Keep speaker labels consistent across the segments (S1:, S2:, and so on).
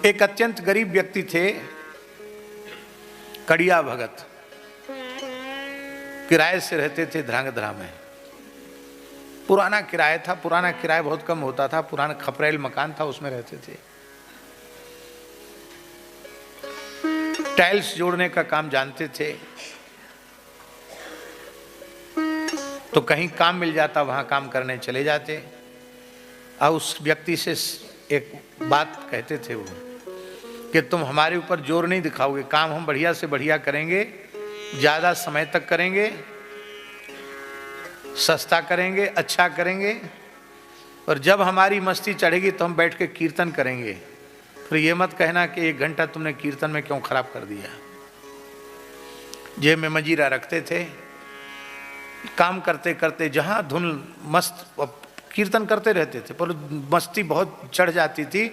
S1: एक अत्यंत गरीब व्यक्ति थे, कड़िया भगत, किराए से रहते थे ध्रांगध्रा में। पुराना किराया था, पुराना किराया बहुत कम होता था, पुराना खपरेल मकान था, उसमें रहते थे। टाइल्स जोड़ने का काम जानते थे, तो कहीं काम मिल जाता वहां काम करने चले जाते। और उस व्यक्ति से एक बात कहते थे वो कि तुम हमारे ऊपर जोर नहीं दिखाओगे, काम हम बढ़िया से बढ़िया करेंगे, ज्यादा समय तक करेंगे, सस्ता करेंगे, अच्छा करेंगे, और जब हमारी मस्ती चढ़ेगी तो हम बैठ के कीर्तन करेंगे। फिर ये मत कहना कि 1 घंटा तुमने कीर्तन में क्यों खराब कर दिया। जेब में मजीरा रखते थे, काम करते करते जहां धुन मस्त कीर्तन करते रहते थे, पर मस्ती बहुत चढ़ जाती थी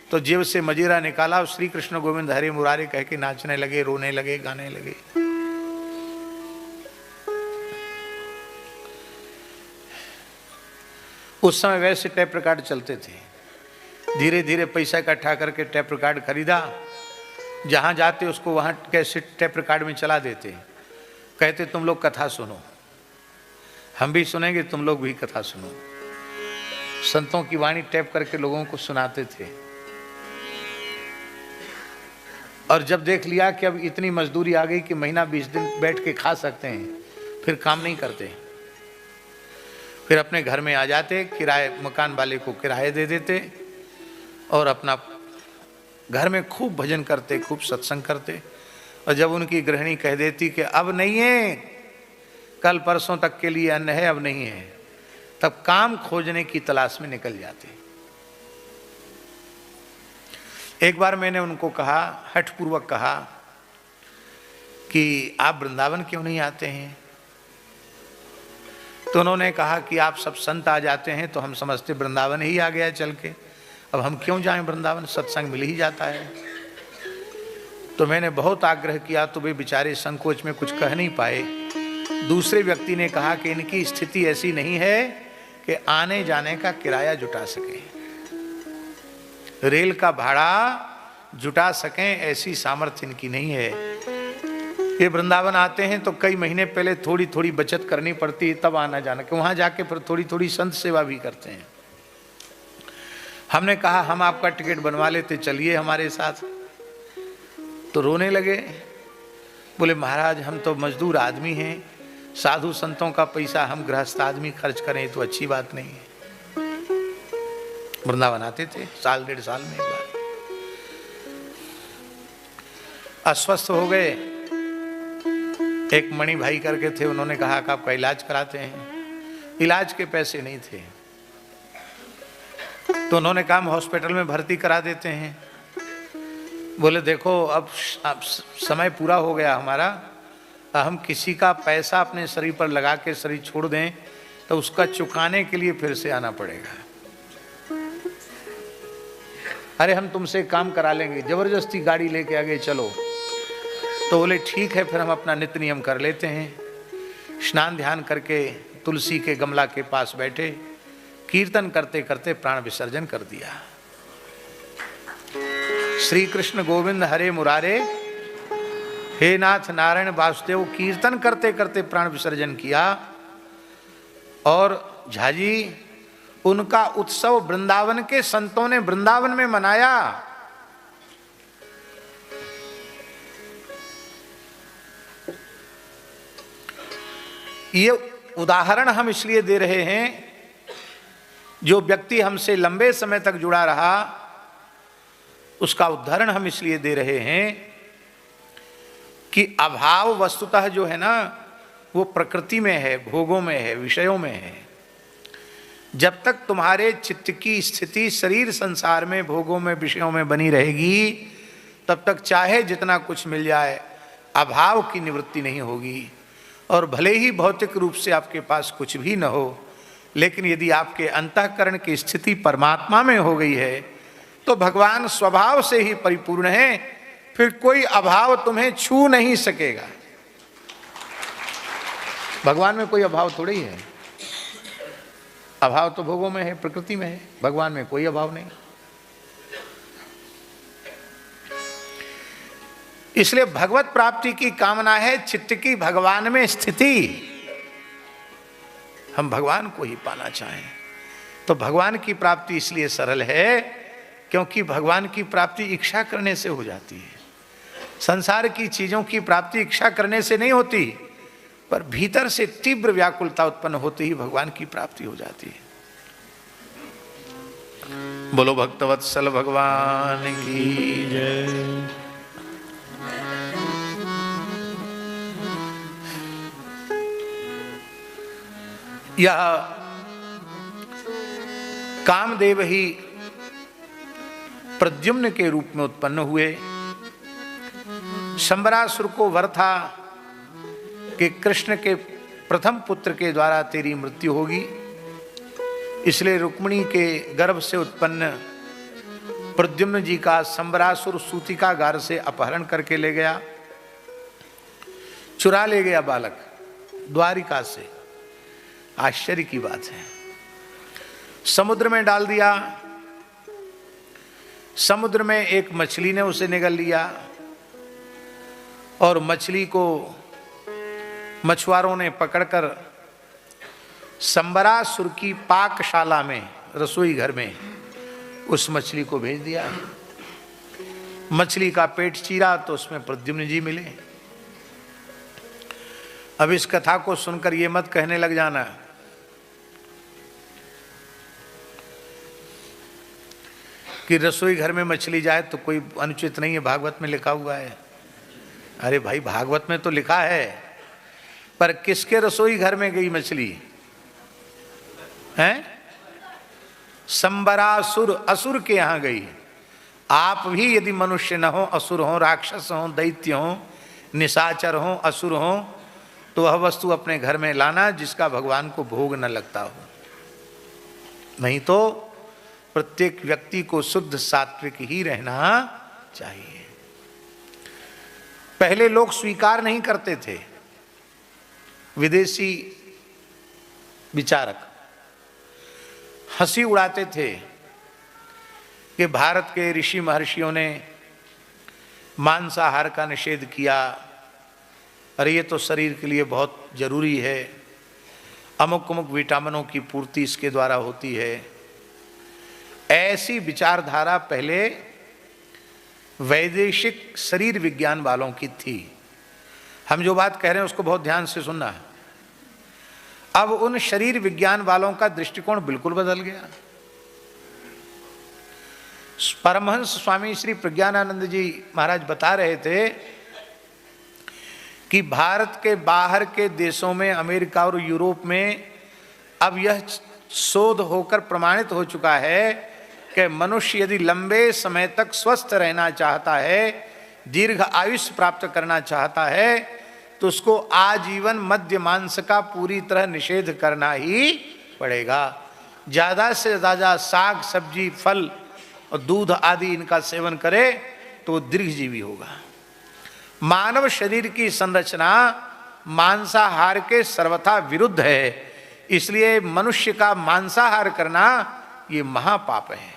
S1: तो जेब से मजीरा निकाला, श्री कृष्ण गोविंद हरे मुरारे कह के नाचने लगे, रोने लगे, गाने लगे। उस समय वैसे टेप रिकॉर्ड चलते थे। धीरे धीरे पैसा इकट्ठा करके टेप रिकॉर्ड खरीदा, जहां जाते उसको वहां कैसे टेप रिकॉर्ड में चला देते, कहते तुम लोग कथा सुनो, हम भी सुनेंगे, तुम लोग भी कथा सुनो। संतों की वाणी टेप करके लोगों को सुनाते थे। और जब देख लिया कि अब इतनी मजदूरी आ गई कि महीना 20 दिन बैठ के खा सकते हैं, फिर काम नहीं करते, फिर अपने घर में आ जाते, किराए मकान वाले को किराए दे देते और अपना घर में खूब भजन करते, खूब सत्संग करते। और जब उनकी गृहिणी कह देती कि अब नहीं है, कल परसों तक के लिए अन्न है, अब नहीं है, तब काम खोजने की तलाश में निकल जाते। एक बार मैंने उनको कहा, हठपूर्वक कहा कि आप वृंदावन क्यों नहीं आते हैं? तो उन्होंने कहा कि आप सब संत आ जाते हैं तो हम समझते वृंदावन ही आ गया चल के, अब हम क्यों जाएं वृंदावन, सत्संग मिल ही जाता है। तो मैंने बहुत आग्रह किया तो वे बेचारे संकोच में कुछ कह नहीं पाए। दूसरे व्यक्ति ने कहा कि इनकी स्थिति ऐसी नहीं है कि आने जाने का किराया जुटा सके, रेल का भाड़ा जुटा सकें, ऐसी सामर्थ्य इनकी नहीं है। ये वृंदावन आते हैं तो कई महीने पहले थोड़ी थोड़ी बचत करनी पड़ती है, तब आना जाना, कि वहां जाके फिर थोड़ी थोड़ी संत सेवा भी करते हैं। हमने कहा हम आपका टिकट बनवा लेते, चलिए हमारे साथ। तो रोने लगे, बोले महाराज हम तो मजदूर आदमी हैं, साधु संतों का पैसा हम गृहस्थ आदमी खर्च करें तो अच्छी बात नहीं है। वृंदावन आते थे साल 1.5 साल में एक बार। अस्वस्थ हो गए, एक मणि भाई करके थे, उन्होंने कहा कि आपका इलाज कराते हैं। इलाज के पैसे नहीं थे तो उन्होंने कहा हम हॉस्पिटल में भर्ती करा देते हैं। बोले देखो अब समय पूरा हो गया हमारा, हम किसी का पैसा अपने शरीर पर लगा के शरीर छोड़ दें तो उसका चुकाने के लिए फिर से आना पड़ेगा। अरे हम तुमसे काम करा लेंगे, जबरदस्ती गाड़ी लेके आगे चलो। तो बोले ठीक है, फिर हम अपना नित्य नियम कर लेते हैं। स्नान ध्यान करके तुलसी के गमला के पास बैठे, कीर्तन करते करते प्राण विसर्जन कर दिया। श्री कृष्ण गोविंद हरे मुरारे, हे नाथ नारायण वासुदेव, कीर्तन करते करते प्राण विसर्जन किया। और झाजी उनका उत्सव वृंदावन के संतों ने वृंदावन में मनाया। ये उदाहरण हम इसलिए दे रहे हैं, जो व्यक्ति हमसे लंबे समय तक जुड़ा रहा उसका उदाहरण हम इसलिए दे रहे हैं कि अभाव वस्तुतः जो है ना वो प्रकृति में है, भोगों में है, विषयों में है। जब तक तुम्हारे चित्त की स्थिति शरीर संसार में, भोगों में, विषयों में बनी रहेगी, तब तक चाहे जितना कुछ मिल जाए अभाव की निवृत्ति नहीं होगी। और भले ही भौतिक रूप से आपके पास कुछ भी न हो, लेकिन यदि आपके अंतःकरण की स्थिति परमात्मा में हो गई है तो भगवान स्वभाव से ही परिपूर्ण है, फिर कोई अभाव तुम्हें छू नहीं सकेगा। भगवान में कोई अभाव थोड़ी है, अभाव तो भोगों में है, प्रकृति में है, भगवान में कोई अभाव नहीं। इसलिए भगवत प्राप्ति की कामना है चित्त की भगवान में स्थिति। हम भगवान को ही पाना चाहें तो भगवान की प्राप्ति इसलिए सरल है क्योंकि भगवान की प्राप्ति इच्छा करने से हो जाती है। संसार की चीजों की प्राप्ति इच्छा करने से नहीं होती, पर भीतर से तीव्र व्याकुलता उत्पन्न होते ही भगवान की प्राप्ति हो जाती है। बोलो भक्तवत्सल भगवान की जय। यह कामदेव ही प्रद्युम्न के रूप में उत्पन्न हुए। शंबरासुर को वर था कि कृष्ण के प्रथम पुत्र के द्वारा तेरी मृत्यु होगी, इसलिए रुक्मिणी के गर्भ से उत्पन्न प्रद्युम्न जी का शंबरासुर सूतिकागार से अपहरण करके ले गया, चुरा ले गया बालक द्वारिका से। आश्चर्य की बात है। समुद्र में डाल दिया, समुद्र में एक मछली ने उसे निगल लिया और मछली को मछुआरों ने पकड़कर शंबरासुर की पाकशाला में, रसोई घर में उस मछली को भेज दिया। मछली का पेट चीरा तो उसमें प्रद्युम्न जी मिले। अब इस कथा को सुनकर ये मत कहने लग जाना कि रसोई घर में मछली जाए तो कोई अनुचित नहीं है, भागवत में लिखा हुआ है। अरे भाई, भागवत में तो लिखा है, पर किसके रसोई घर में गई मछली हैं? शंबरासुर, असुर के यहां गई। आप भी यदि मनुष्य न हो, असुर हो, राक्षस हो, दैत्य हो, निशाचर हो, असुर हो, तो वह वस्तु अपने घर में लाना जिसका भगवान को भोग न लगता हो। नहीं तो प्रत्येक व्यक्ति को शुद्ध सात्विक ही रहना चाहिए। पहले लोग स्वीकार नहीं करते थे। विदेशी विचारक हंसी उड़ाते थे कि भारत के ऋषि महर्षियों ने मांसाहार का निषेध किया, अरे ये तो शरीर के लिए बहुत जरूरी है, अमुक अमुक विटामिनों की पूर्ति इसके द्वारा होती है। ऐसी विचारधारा पहले वैदेशिक शरीर विज्ञान वालों की थी। हम जो बात कह रहे हैं उसको बहुत ध्यान से सुनना है। अब उन शरीर विज्ञान वालों का दृष्टिकोण बिल्कुल बदल गया। परमहंस स्वामी श्री प्रज्ञानानंद जी महाराज बता रहे थे कि भारत के बाहर के देशों में, अमेरिका और यूरोप में अब यह शोध होकर प्रमाणित हो चुका है कि मनुष्य यदि लंबे समय तक स्वस्थ रहना चाहता है, दीर्घ आयुष्य प्राप्त करना चाहता है, तो उसको आजीवन मद्य मांस का पूरी तरह निषेध करना ही पड़ेगा। ज़्यादा से ज़्यादा साग सब्जी, फल और दूध आदि इनका सेवन करे तो वो दीर्घजीवी होगा। मानव शरीर की संरचना मांसाहार के सर्वथा विरुद्ध है, इसलिए मनुष्य का मांसाहार करना ये महापाप है।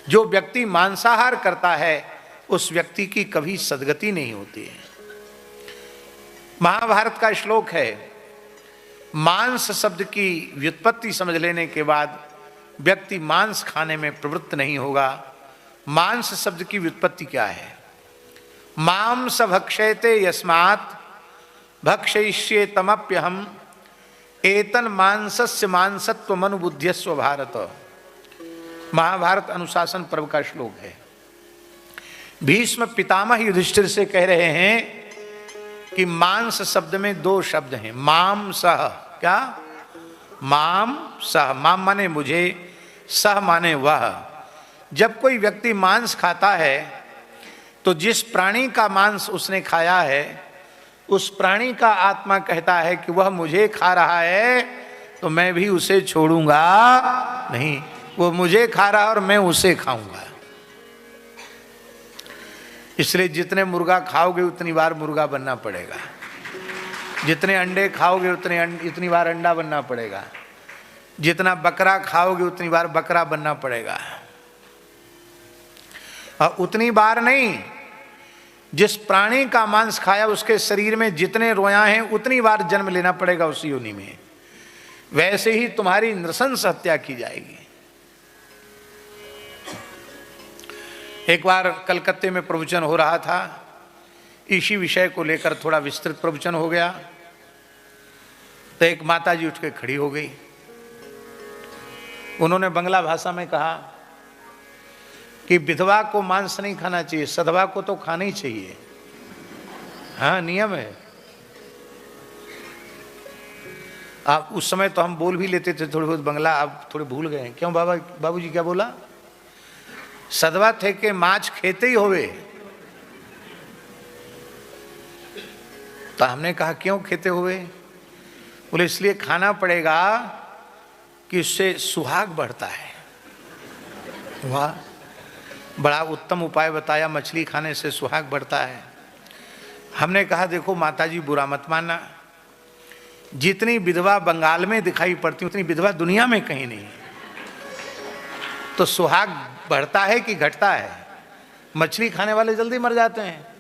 S1: जो व्यक्ति मांसाहार करता है उस व्यक्ति की कभी सद्गति नहीं होती है। महाभारत का श्लोक है, मांस शब्द की व्युत्पत्ति समझ लेने के बाद व्यक्ति मांस खाने में प्रवृत्त नहीं होगा। मांस शब्द की व्युत्पत्ति क्या है? मांस भक्षयते यस्मात् भक्षयिष्ये तमप्यहम् एतन मांसस्य मांसत्वमनुबुध्यस्व भारत। महाभारत अनुशासन पर्व का श्लोक है। भीष्म पितामह युधिष्ठिर से कह रहे हैं कि मांस शब्द में दो शब्द हैं, माम सह। क्या? माम सह, माम माने मुझे, सह माने वह। जब कोई व्यक्ति मांस खाता है तो जिस प्राणी का मांस उसने खाया है उस प्राणी का आत्मा कहता है कि वह मुझे खा रहा है तो मैं भी उसे छोड़ूंगा नहीं, वो मुझे खा रहा है और मैं उसे खाऊंगा। इसलिए जितने मुर्गा खाओगे उतनी बार मुर्गा बनना पड़ेगा, जितने अंडे खाओगे उतनी बार अंडा बनना पड़ेगा, जितना बकरा खाओगे उतनी बार बकरा बनना पड़ेगा। और उतनी बार नहीं, जिस प्राणी का मांस खाया उसके शरीर में जितने रोयां हैं उतनी बार जन्म लेना पड़ेगा उसी योनि में। वैसे ही तुम्हारी नृशंस हत्या की जाएगी। एक बार कलकत्ते में प्रवचन हो रहा था, इसी विषय को लेकर थोड़ा विस्तृत प्रवचन हो गया। तो एक माता जी उठ के खड़ी हो गई। उन्होंने बंगला भाषा में कहा कि विधवा को मांस नहीं खाना चाहिए, सधवा को तो खाना ही चाहिए। हाँ, नियम है। आप उस समय तो हम बोल भी लेते थे थोड़ी बहुत बंगला, अब थोड़े भूल गए। क्यों बाबूजी क्या बोला? सधवा थे के माछ खेते ही होवे। तो हमने कहा क्यों खेते हुए? बोले इसलिए खाना पड़ेगा कि उससे सुहाग बढ़ता है। वाह, बड़ा उत्तम उपाय बताया, मछली खाने से सुहाग बढ़ता है। हमने कहा देखो माताजी बुरा मत मानना, जितनी विधवा बंगाल में दिखाई पड़ती उतनी विधवा दुनिया में कहीं नहीं। तो सुहाग बढ़ता है कि घटता है? मछली खाने वाले जल्दी मर जाते हैं।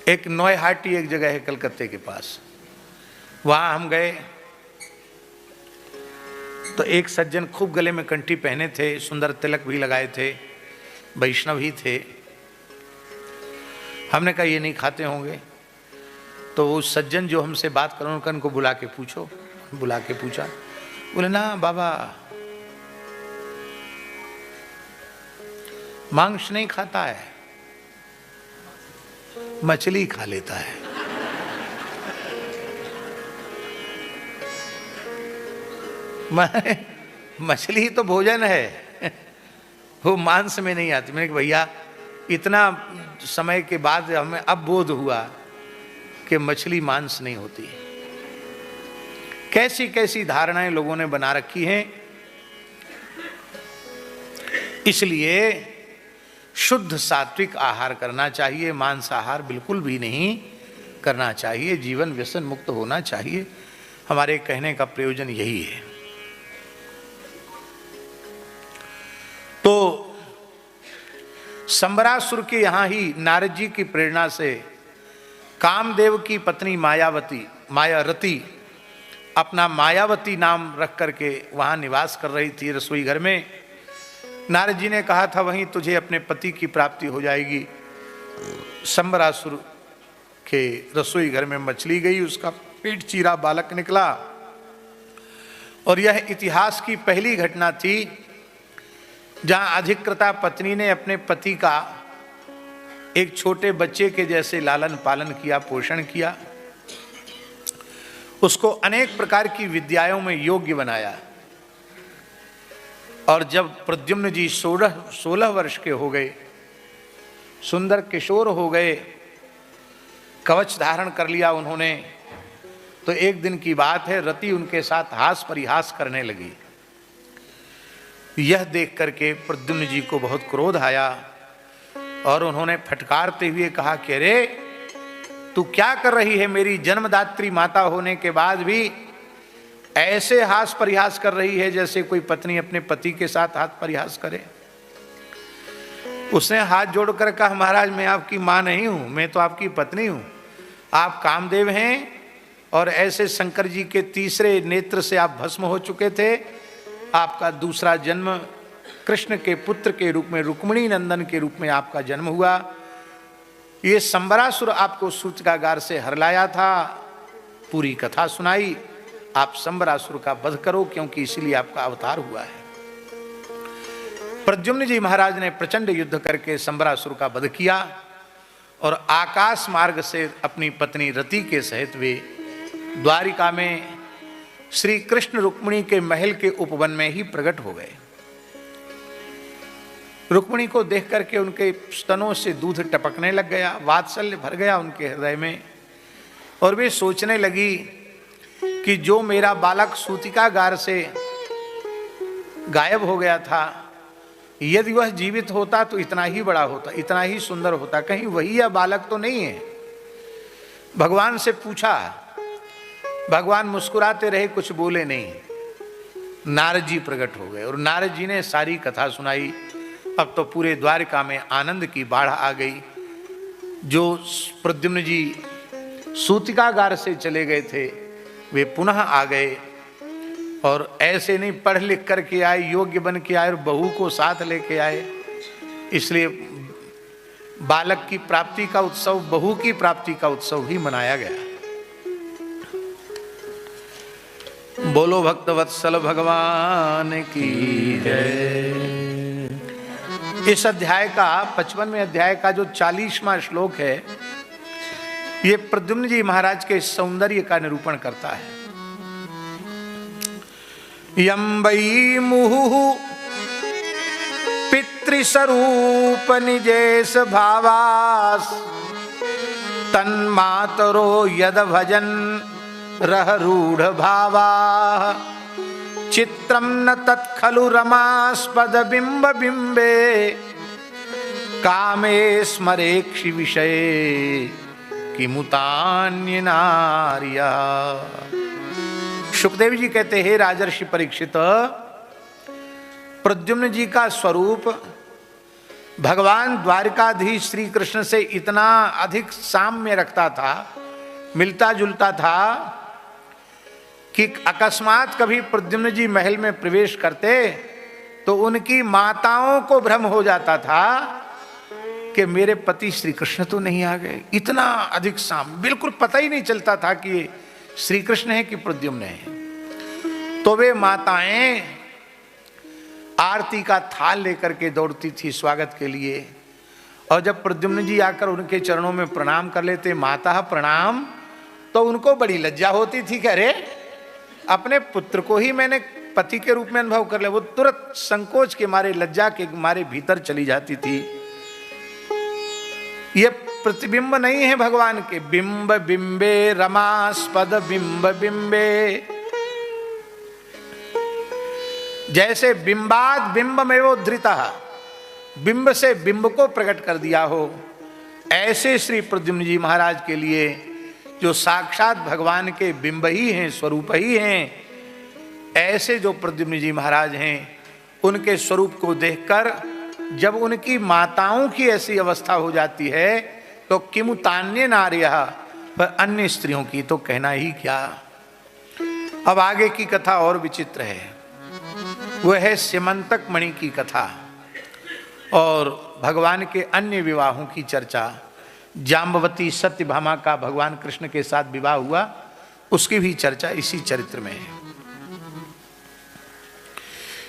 S1: एक नोएहाटी एक जगह है कलकत्ते के पास, वहां हम गए तो एक सज्जन खूब गले में कंठी पहने थे, सुंदर तिलक भी लगाए थे, वैष्णव ही थे। हमने कहा ये नहीं खाते होंगे। तो वो सज्जन जो हमसे बात कर रहे उनको बुला के पूछो। बुला के पूछा, बोले ना बाबा मांस नहीं खाता है, मछली खा लेता है। मछली तो भोजन है, वो मांस में नहीं आती। मैंने कहा भैया इतना समय के बाद हमें अब बोध हुआ कि मछली मांस नहीं होती। कैसी कैसी धारणाएं लोगों ने बना रखी हैं। इसलिए शुद्ध सात्विक आहार करना चाहिए, मांसाहार बिल्कुल भी नहीं करना चाहिए, जीवन व्यसन मुक्त होना चाहिए। हमारे कहने का प्रयोजन यही है। तो संबरासुर के यहां ही नारद जी की प्रेरणा से कामदेव की पत्नी मायारती अपना मायावती नाम रख करके वहां निवास कर रही थी रसोई घर में। नारद जी ने कहा था वहीं तुझे अपने पति की प्राप्ति हो जाएगी। संबरासुर के रसोई घर में मछली गई, उसका पेट चीरा बालक निकला। और यह इतिहास की पहली घटना थी जहां अधिकृता पत्नी ने अपने पति का एक छोटे बच्चे के जैसे लालन पालन किया, पोषण किया, उसको अनेक प्रकार की विद्याओं में योग्य बनाया। और जब प्रद्युम्न जी 16 वर्ष के हो गए, सुंदर किशोर हो गए, कवच धारण कर लिया उन्होंने, तो एक दिन की बात है रति उनके साथ हास परिहास करने लगी। यह देख करके प्रद्युम्न जी को बहुत क्रोध आया और उन्होंने फटकारते हुए कहा कि अरे तू क्या कर रही है? मेरी जन्मदात्री माता होने के बाद भी ऐसे हास परिहास कर रही है जैसे कोई पत्नी अपने पति के साथ हाथ परिहास करे। उसने हाथ जोड़कर कहा महाराज मैं आपकी मां नहीं हूं, मैं तो आपकी पत्नी हूं। आप कामदेव हैं और ऐसे शंकर जी के तीसरे नेत्र से आप भस्म हो चुके थे। आपका दूसरा जन्म कृष्ण के पुत्र के रूप में, रुक्मिणी नंदन के रूप में आपका जन्म हुआ। ये संबरासुर आपको सूचकागार से हरलाया था, पूरी कथा सुनाई। आप संबरासुर का वध करो क्योंकि इसीलिए आपका अवतार हुआ है। प्रद्युम्न जी महाराज ने प्रचंड युद्ध करके संबरासुर का वध किया और आकाश मार्ग से अपनी पत्नी रति के सहित वे द्वारिका में श्री कृष्ण रुक्मिणी के महल के उपवन में ही प्रकट हो गए। रुक्मिणी को देख करके उनके स्तनों से दूध टपकने लग गया, वात्सल्य भर गया उनके हृदय में। और वे सोचने लगी कि जो मेरा बालक सूतिकागार से गायब हो गया था, यदि वह जीवित होता तो इतना ही बड़ा होता, इतना ही सुंदर होता, कहीं वही यह बालक तो नहीं है। भगवान से पूछा, भगवान मुस्कुराते रहे, कुछ बोले नहीं। नारद जी प्रकट हो गए और नारद जी ने सारी कथा सुनाई। अब तो पूरे द्वारका में आनंद की बाढ़ आ गई। जो प्रद्युम्न जी सूतिकागार से चले गए थे वे पुनः आ गए, और ऐसे नहीं पढ़ लिख करके आए, योग्य बन के आए और बहू को साथ लेके आए। इसलिए बालक की प्राप्ति का उत्सव, बहू की प्राप्ति का उत्सव भी मनाया गया। बोलो भक्तवत्सल भगवान की जय। इस अध्याय का 55वें अध्याय का जो 40वां श्लोक है, ये प्रद्युम्न जी महाराज के सौंदर्य का निरूपण करता है। यं वै मुहुः पितृस्वरूप निजेश भावास तन्मातरो यद भजन रहरूढ़ भावा चित्रम न तत्खलु रमास्पद बिंब बिंबे कामे स्मरेक्षि विषये किमुतान्य नार्या। सुखदेव जी कहते हैं, राजर्षि परीक्षित, प्रद्युम्न जी का स्वरूप भगवान द्वारकाधीश श्री कृष्ण से इतना अधिक साम्य रखता था, मिलता जुलता था, कि अकस्मात कभी प्रद्युम्न जी महल में प्रवेश करते तो उनकी माताओं को भ्रम हो जाता था कि मेरे पति श्री कृष्ण तो नहीं आ गए। इतना अधिक साम, बिल्कुल पता ही नहीं चलता था कि श्री कृष्ण है कि प्रद्युम्न है। तो वे माताएं आरती का थाल लेकर के दौड़ती थी स्वागत के लिए, और जब प्रद्युम्न जी आकर उनके चरणों में प्रणाम कर लेते, माता प्रणाम, तो उनको बड़ी लज्जा होती थी कि अरे अपने पुत्र को ही मैंने पति के रूप में अनुभव कर लिया। वो तुरंत संकोच के मारे, लज्जा के मारे भीतर चली जाती थी। ये प्रतिबिंब नहीं है भगवान के, बिंब बिंबे रमास्पद बिंब बिंबे, जैसे बिंबाद बिंब में वो धृतः, बिंब से बिंब को प्रकट कर दिया हो, ऐसे श्री प्रद्युम्न जी महाराज के लिए जो साक्षात भगवान के बिंब ही हैं, स्वरूप ही हैं, ऐसे जो प्रद्युम्न जी महाराज हैं, उनके स्वरूप को देखकर जब उनकी माताओं की ऐसी अवस्था हो जाती है तो किमुतान्य नार्यः, पर अन्य स्त्रियों की तो कहना ही क्या। अब आगे की कथा और विचित्र है, वह है स्यमंतक मणि की कथा और भगवान के अन्य विवाहों की चर्चा। जाम्बवती सत्यभामा का भगवान कृष्ण के साथ विवाह हुआ, उसकी भी चर्चा इसी चरित्र में है।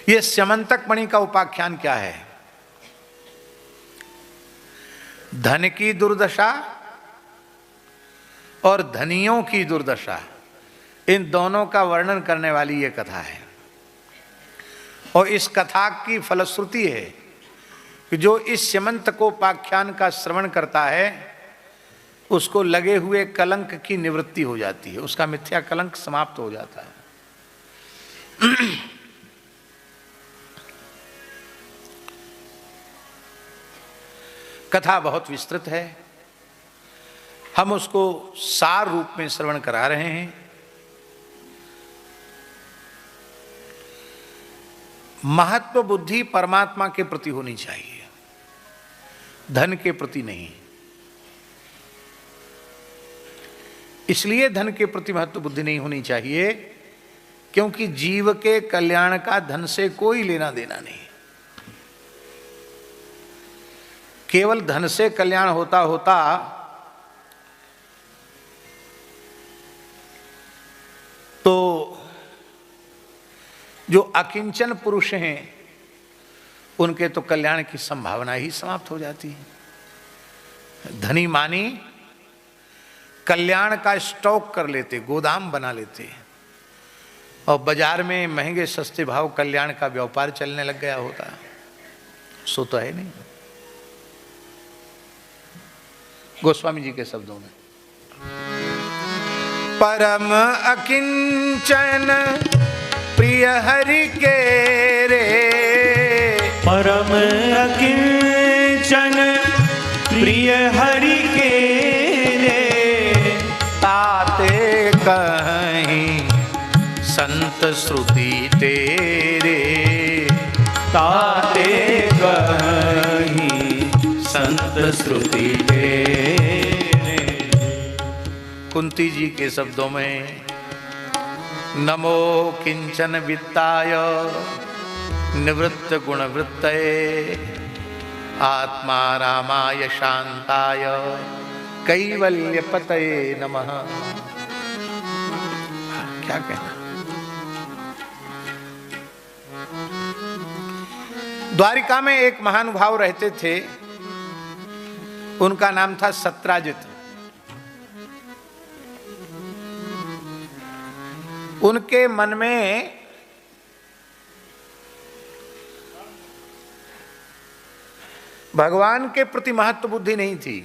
S1: यह स्यमंतक मणि का उपाख्यान क्या है? धन की दुर्दशा और धनियों की दुर्दशा, इन दोनों का वर्णन करने वाली यह कथा है। और इस कथा की फलश्रुति है कि जो इस स्यमंतकोपाख्यान का श्रवण करता है उसको लगे हुए कलंक की निवृत्ति हो जाती है, उसका मिथ्या कलंक समाप्त हो जाता है। कथा बहुत विस्तृत है, हम उसको सार रूप में श्रवण करा रहे हैं। महत्व बुद्धि परमात्मा के प्रति होनी चाहिए, धन के प्रति नहीं। इसलिए धन के प्रति महत्व बुद्धि नहीं होनी चाहिए क्योंकि जीव के कल्याण का धन से कोई लेना देना नहीं। केवल धन से कल्याण होता होता तो जो अकिंचन पुरुष हैं उनके तो कल्याण की संभावना ही समाप्त हो जाती है। धनी मानी कल्याण का स्टॉक कर लेते, गोदाम बना लेते, और बाजार में महंगे सस्ते भाव कल्याण का व्यापार चलने लग गया होता। सो तो है नहीं। गोस्वामी जी के शब्दों में, परम अकिंचन प्रिय हरि के रे,
S2: परम अकिंचन प्रिय हरि के रे,
S1: ताते कहीं संत श्रुति श्रुति तेरे,
S2: ताते कहीं संत श्रुति तेरे।
S1: कुंती जी के शब्दों में नमो किंचन वित्ताय निवृत्त गुण वृत्तये आत्मा रामाय शांताय कैवल्य पतये नमः। क्या कहना। द्वारिका में एक महानुभाव रहते थे, उनका नाम था सत्राजित। उनके मन में भगवान के प्रति महत्व बुद्धि नहीं थी,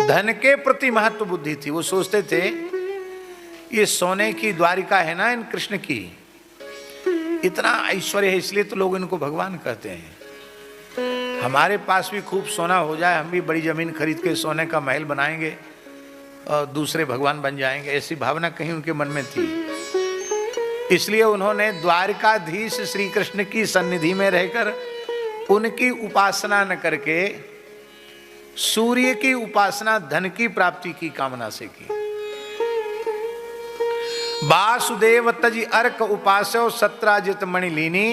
S1: धन के प्रति महत्व बुद्धि थी। वो सोचते थे ये सोने की द्वारिका है ना इन कृष्ण की, इतना ऐश्वर्य है इसलिए तो लोग इनको भगवान कहते हैं। हमारे पास भी खूब सोना हो जाए, हम भी बड़ी जमीन खरीद के सोने का महल बनाएंगे और दूसरे भगवान बन जाएंगे, ऐसी भावना कहीं उनके मन में थी। इसलिए उन्होंने द्वारिकाधीश श्री कृष्ण की सन्निधि में रहकर उनकी उपासना न करके सूर्य की उपासना धन की प्राप्ति की कामना से की। वासुदेव तजी अर्क उपास्यो सत्राजित मणिलीनी,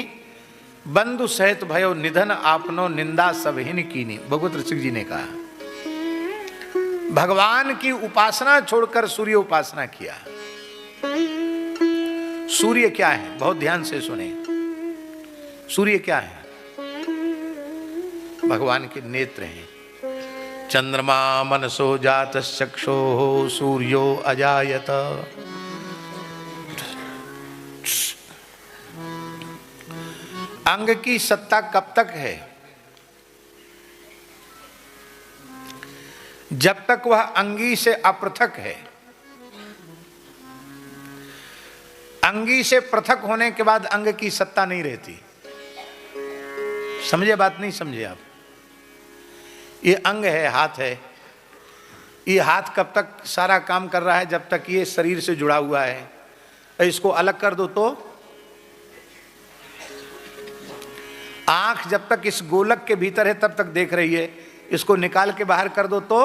S1: बंधु सहित भयो निधन आपनो निंदा सबहिन कीनी। भगवत ऋषिक जी ने कहा भगवान की उपासना छोड़कर सूर्य उपासना किया। सूर्य क्या है, बहुत ध्यान से सुने। सूर्य क्या है? भगवान के नेत्र हैं। चंद्रमा मनसो जात चक्षो सूर्यो अजायत। अंग की सत्ता कब तक है? जब तक वह अंगी से अपृथक है। अंगी से पृथक होने के बाद अंग की सत्ता नहीं रहती। समझे बात? नहीं समझे आप? ये अंग है, हाथ है। ये हाथ कब तक सारा काम कर रहा है? जब तक ये शरीर से जुड़ा हुआ है। इसको अलग कर दो तो आंख जब तक इस गोलक के भीतर है तब तक देख रही है, इसको निकाल के बाहर कर दो तो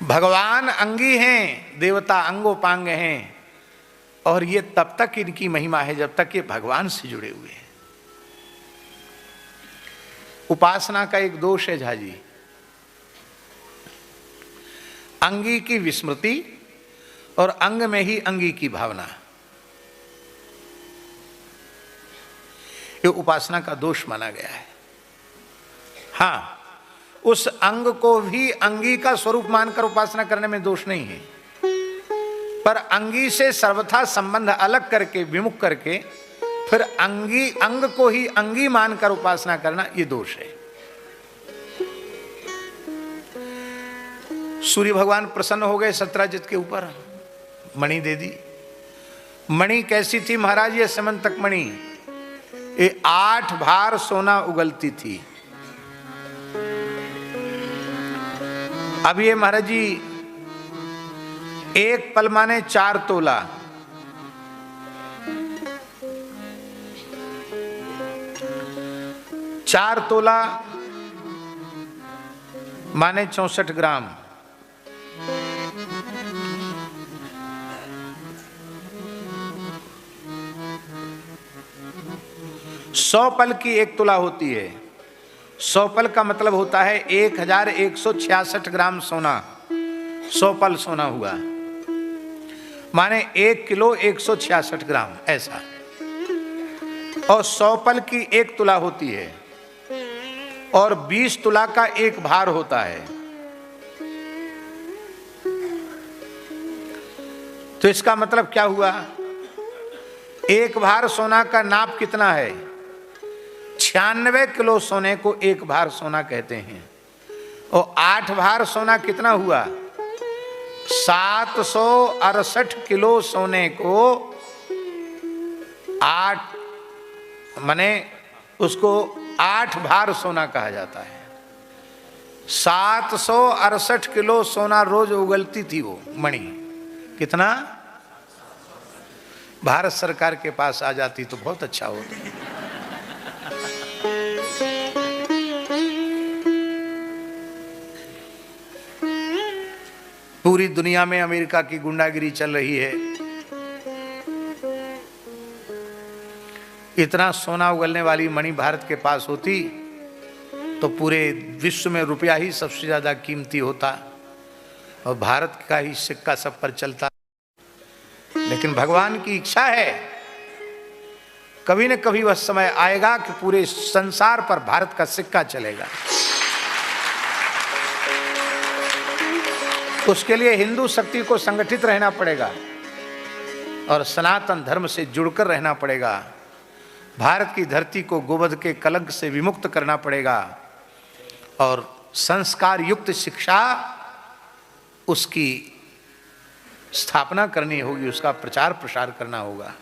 S1: भगवान अंगी हैं, देवता अंगोपांग हैं, और ये तब तक इनकी महिमा है जब तक ये भगवान से जुड़े हुए हैं। उपासना का एक दोष है झाजी, अंगी की विस्मृति और अंग में ही अंगी की भावना। ये उपासना का दोष माना गया है। हाँ, उस अंग को भी अंगी का स्वरूप मानकर उपासना करने में दोष नहीं है, पर अंगी से सर्वथा संबंध अलग करके, विमुख करके फिर अंग को ही अंगी मानकर उपासना करना, ये दोष है। सूर्य भगवान प्रसन्न हो गए सत्राजित के ऊपर, मणि दे दी। मणि कैसी थी महाराज? ये समंतक मणि, ये 8 भार सोना उगलती थी। अब ये महाराज जी एक पल माने 4 तोला। चार तोला माने 64 ग्राम। सौ पल की 1 तुला होती है। 100 पल का मतलब होता है 1166 ग्राम सोना। 100 पल सोना हुआ माने 1 किलो 166 ग्राम, ऐसा। और 100 पल की 1 तुला होती है और 20 तुला का 1 भार होता है। तो इसका मतलब क्या हुआ? 1 भार सोना का नाप कितना है? 96 किलो सोने को 1 भार सोना कहते हैं। और 8 भार सोना कितना हुआ? 768 किलो सोने को 8 माने उसको 8 भार सोना कहा जाता है। 768 किलो सोना रोज उगलती थी वो मणि। कितना? भारत सरकार के पास आ जाती तो बहुत अच्छा होता। पूरी दुनिया में अमेरिका की गुंडागिरी चल रही है, इतना सोना उगलने वाली मणि भारत के पास होती तो पूरे विश्व में रुपया ही सबसे ज्यादा कीमती होता और भारत का ही सिक्का सब पर चलता। लेकिन भगवान की इच्छा है, कभी न कभी वह समय आएगा कि पूरे संसार पर भारत का सिक्का चलेगा। उसके लिए हिंदू शक्ति को संगठित रहना पड़ेगा और सनातन धर्म से जुड़कर रहना पड़ेगा। भारत की धरती को गोवध के कलंक से विमुक्त करना पड़ेगा और संस्कार युक्त शिक्षा उसकी स्थापना करनी होगी, उसका प्रचार प्रसार करना होगा।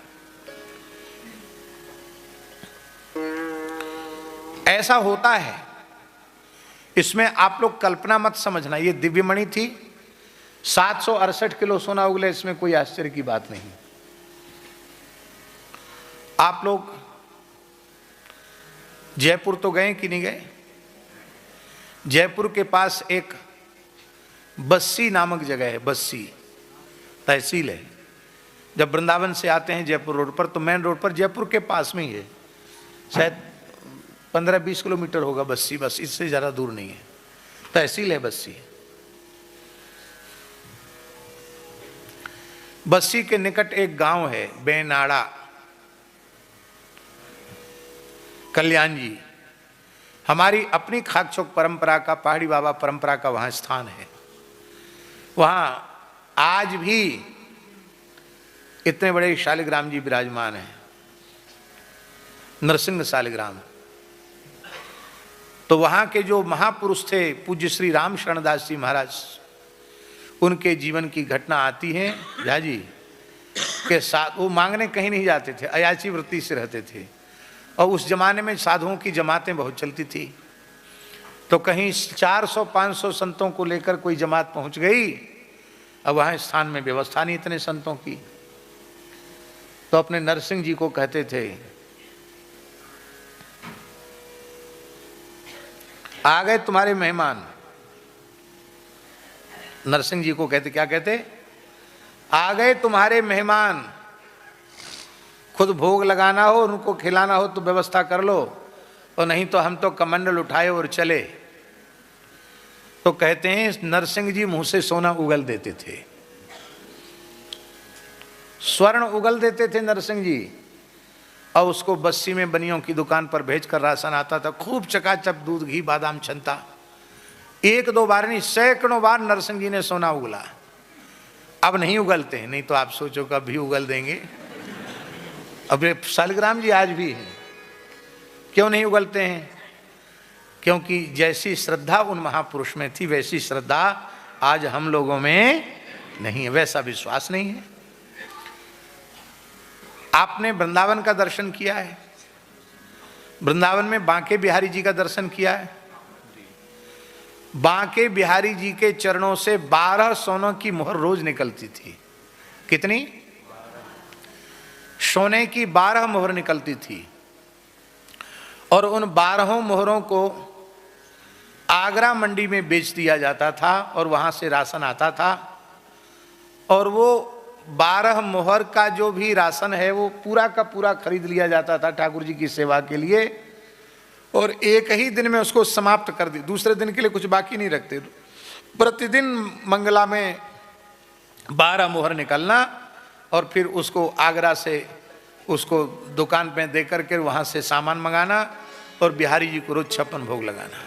S1: ऐसा होता है, इसमें आप लोग कल्पना मत समझना। ये दिव्यमणि थी, 768 किलो सोना उगले, इसमें कोई आश्चर्य की बात नहीं। आप लोग जयपुर तो गए कि नहीं गए? जयपुर के पास एक बस्सी नामक जगह है, बस्सी तहसील है। जब वृंदावन से आते हैं जयपुर रोड पर तो मेन रोड पर जयपुर के पास में ही है, शायद 15-20 किलोमीटर होगा बस्सी, बस इससे ज़्यादा दूर नहीं है। तहसील है बस्सी। बस्सी के निकट एक गांव है बेनाड़ा, कल्याण जी। हमारी अपनी खाकचौक परंपरा का, पहाड़ी बाबा परंपरा का वहां स्थान है। वहां आज भी इतने बड़े शालिग्राम जी विराजमान हैं, नरसिंह शालिग्राम। तो वहां के जो महापुरुष थे पूज्य श्री राम शरणदास जी महाराज, उनके जीवन की घटना आती है झा जी के साथ। वो मांगने कहीं नहीं जाते थे, अयाची वृत्ति से रहते थे और उस जमाने में साधुओं की जमातें बहुत चलती थी। तो कहीं 400-500 संतों को लेकर कोई जमात पहुंच गई, अब वहां स्थान में व्यवस्था नहीं इतने संतों की, तो अपने नरसिंह जी को कहते थे, आ गए तुम्हारे मेहमान। नरसिंह जी को कहते, क्या कहते? आ गए तुम्हारे मेहमान, खुद भोग लगाना हो, उनको खिलाना हो तो व्यवस्था कर लो, और नहीं तो हम तो कमंडल उठाए और चले। तो कहते हैं नरसिंह जी मुंह से सोना उगल देते थे, स्वर्ण उगल देते थे नरसिंह जी, और उसको बस्सी में बनियों की दुकान पर भेजकर राशन आता था। खूब चकाचक दूध घी बादाम छनता। 1-2 बार नहीं, सैकड़ों बार नरसिंह जी ने सोना उगला। अब नहीं उगलते हैं, नहीं तो आप सोचो कब भी उगल देंगे। अब ये शालिग्राम जी आज भी हैं। क्यों नहीं उगलते हैं? क्योंकि जैसी श्रद्धा उन महापुरुष में थी वैसी श्रद्धा आज हम लोगों में नहीं है, वैसा विश्वास नहीं है। आपने वृंदावन का दर्शन किया है? वृंदावन में बांके बिहारी जी का दर्शन किया है? बांके बिहारी जी के चरणों से 12 सोनों की मोहर रोज निकलती थी। कितनी? सोने की 12 मोहर निकलती थी, और उन 12 मोहरों को आगरा मंडी में बेच दिया जाता था और वहां से राशन आता था। और वो 12 मोहर का जो भी राशन है वो पूरा का पूरा खरीद लिया जाता था ठाकुर जी की सेवा के लिए, और एक ही दिन में उसको समाप्त कर दी, दूसरे दिन के लिए कुछ बाकी नहीं रखते। प्रतिदिन मंगला में 12 मोहर निकलना और फिर उसको आगरा से उसको दुकान पे दे करके वहाँ से सामान मंगाना और बिहारी जी को रोज 56 भोग लगाना।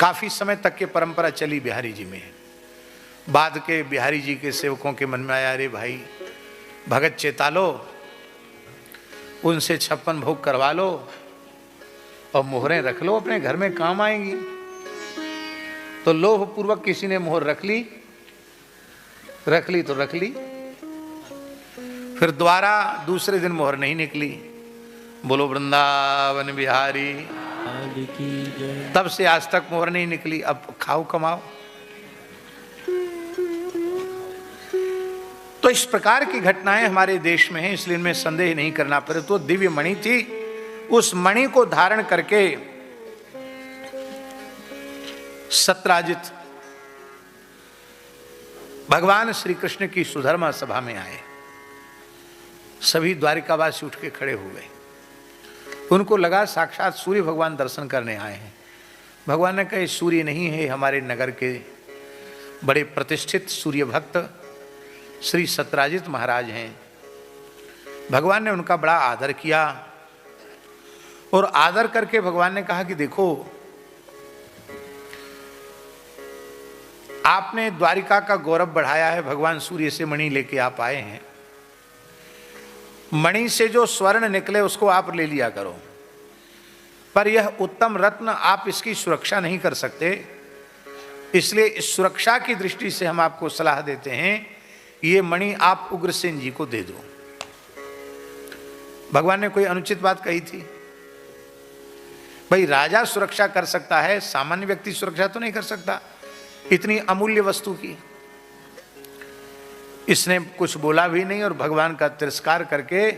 S1: काफी समय तक के परंपरा चली बिहारी जी में। बाद के बिहारी जी के सेवकों के मन में आया, अरे भाई भगत चेता लो, उनसे 56 भोग करवा लो और मोहरें रख लो, अपने घर में काम आएंगी। तो लोभ पूर्वक किसी ने मोहर रख ली तो रख ली, फिर दोबारा दूसरे दिन मोहर नहीं निकली। बोलो वृंदावन बिहारी।
S2: लाल की जय।
S1: तब से आज तक मोहर नहीं निकली। अब खाओ कमाओ। तो इस प्रकार की घटनाएं हमारे देश में हैं, इसलिए इनमें संदेह नहीं करना पड़े। तो दिव्य मणि थी, उस मणि को धारण करके सत्राजित भगवान श्री कृष्ण की सुधर्मा सभा में आए। सभी द्वारिकावासी उठ के खड़े हो गए। उनको लगा साक्षात सूर्य भगवान दर्शन करने आए हैं। भगवान ने कहा सूर्य नहीं है, हमारे नगर के बड़े प्रतिष्ठित सूर्य भक्त श्री सत्राजित महाराज हैं। भगवान ने उनका बड़ा आदर किया और आदर करके भगवान ने कहा कि देखो, आपने द्वारिका का गौरव बढ़ाया है, भगवान सूर्य से मणि लेके आप आए हैं। मणि से जो स्वर्ण निकले उसको आप ले लिया करो, पर यह उत्तम रत्न आप इसकी सुरक्षा नहीं कर सकते, इसलिए इस सुरक्षा की दृष्टि से हम आपको सलाह देते हैं, ये मणि आप उग्रसेन जी को दे दो। भगवान ने कोई अनुचित बात कही थी? भाई राजा सुरक्षा कर सकता है, सामान्य व्यक्ति सुरक्षा तो नहीं कर सकता इतनी अमूल्य वस्तु की। इसने कुछ बोला भी नहीं और भगवान का तिरस्कार करके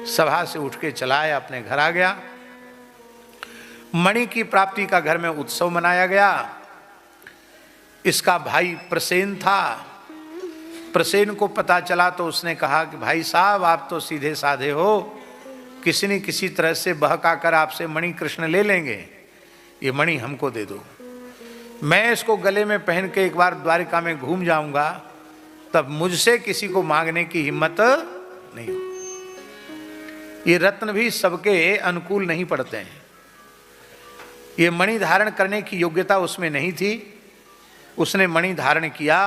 S1: सभा से उठ के चला आया, अपने घर आ गया। मणि की प्राप्ति का घर में उत्सव मनाया गया। इसका भाई प्रसेन था। प्रसेन को पता चला तो उसने कहा कि भाई साहब, आप तो सीधे साधे हो, किसी न किसी तरह से बहका कर आपसे मणि कृष्ण ले लेंगे, ये मणि हमको दे दो। मैं इसको गले में पहन के एक बार द्वारिका में घूम जाऊंगा, तब मुझसे किसी को मांगने की हिम्मत नहीं हो। ये रत्न भी सबके अनुकूल नहीं पड़ते हैं। ये मणि धारण करने की योग्यता उसमें नहीं थी। उसने मणि धारण किया।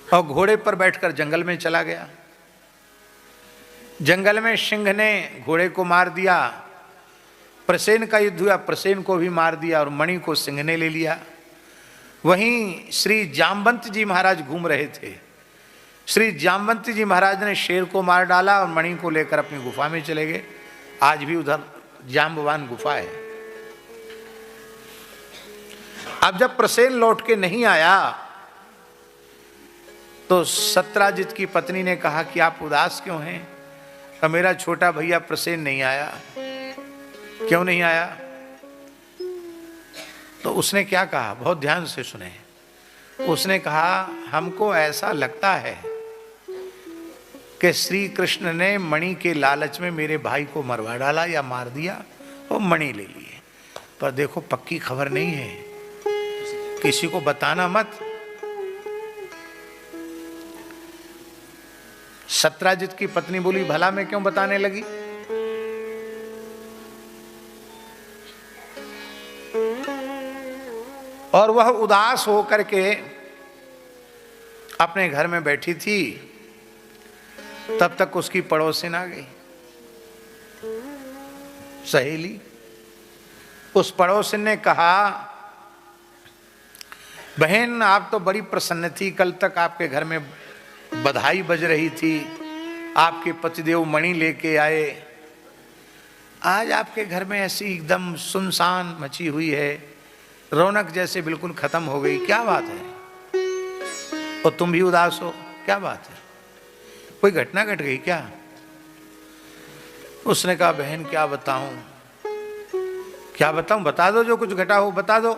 S1: और घोड़े पर बैठकर जंगल में चला गया। जंगल में सिंह ने घोड़े को मार दिया। प्रसेन का युद्ध हुआ, प्रसेन को भी मार दिया और मणि को सिंह ने ले लिया। वहीं श्री जामवंत जी महाराज घूम रहे थे। श्री जामवंत जी महाराज ने शेर को मार डाला और मणि को लेकर अपनी गुफा में चले गए। आज भी उधर जाम्बवान गुफा है। अब जब प्रसेन लौट के नहीं आया तो सत्राजित की पत्नी ने कहा कि आप उदास क्यों हैं? और मेरा छोटा भैया प्रसेन नहीं आया। क्यों नहीं आया? तो उसने क्या कहा, बहुत ध्यान से सुने। उसने कहा, हमको ऐसा लगता है कि श्री कृष्ण ने मणि के लालच में मेरे भाई को मरवा डाला या मार दिया और मणि ले लिए। पर देखो पक्की खबर नहीं है, किसी को बताना मत। सत्राजित की पत्नी बोली, भला मैं क्यों बताने लगी? और वह उदास होकर के अपने घर में बैठी थी। तब तक उसकी पड़ोसिन आ गई, सहेली। उस पड़ोसिन ने कहा, बहन आप तो बड़ी प्रसन्न थी, कल तक आपके घर में बधाई बज रही थी, आपके पतिदेव मणि लेके आए, आज आपके घर में ऐसी एकदम सुनसान मची हुई है, रौनक जैसे बिल्कुल खत्म हो गई, क्या बात है? और तुम भी उदास हो, क्या बात है? कोई घटना घट गई क्या? उसने कहा, बहन क्या बताऊं, क्या बताऊं? बता दो, जो कुछ घटा हो बता दो।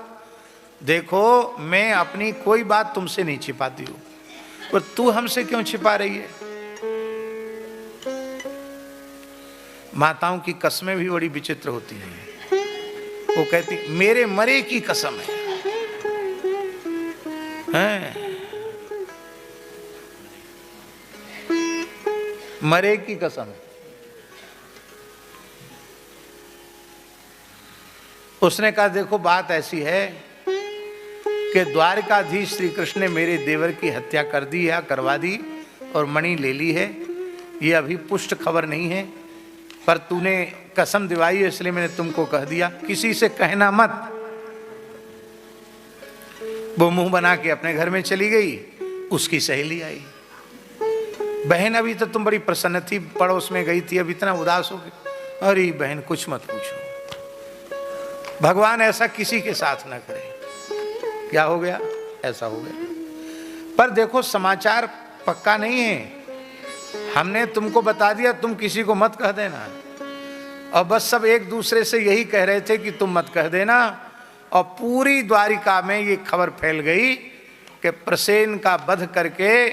S1: देखो मैं अपनी कोई बात तुमसे नहीं छिपाती हूं, पर तू हमसे क्यों छिपा रही है? माताओं की कसमें भी बड़ी विचित्र होती हैं। वो कहती, मेरे मरे की कसम है, हैं? मरे की कसम है। उसने कहा, देखो बात ऐसी है कि द्वारकाधीश श्री कृष्ण ने मेरे देवर की हत्या कर दी है, करवा दी और मणि ले ली है। ये अभी पुष्ट खबर नहीं है, पर तूने कसम दिवाई है इसलिए मैंने तुमको कह दिया, किसी से कहना मत। वो मुंह बना के अपने घर में चली गई। उसकी सहेली आई, बहन अभी तो तुम बड़ी प्रसन्न थी, पड़ोस में गई थी, अब इतना उदास हो गई। अरे बहन कुछ मत पूछो, भगवान ऐसा किसी के साथ ना करे। क्या हो गया? ऐसा हो गया। पर देखो समाचार पक्का नहीं है, हमने तुमको बता दिया, तुम किसी को मत कह देना। और बस सब एक दूसरे से यही कह रहे थे कि तुम मत कह देना, और पूरी द्वारिका में ये खबर फैल गई कि प्रसेन का वध करके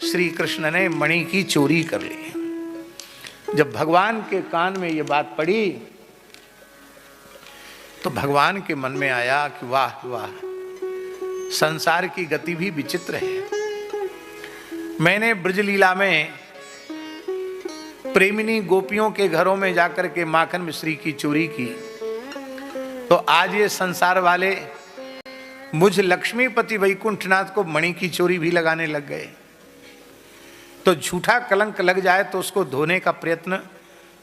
S1: श्री कृष्ण ने मणि की चोरी कर ली। जब भगवान के कान में ये बात पड़ी तो भगवान के मन में आया कि वाह वाह, संसार की गति भी विचित्र है। मैंने ब्रजलीला में प्रेमिनी गोपियों के घरों में जाकर के माखन मिश्री की चोरी की, तो आज ये संसार वाले मुझ लक्ष्मीपति वैकुंठनाथ को मणि की चोरी भी लगाने लग गए। तो झूठा कलंक लग जाए तो उसको धोने का प्रयत्न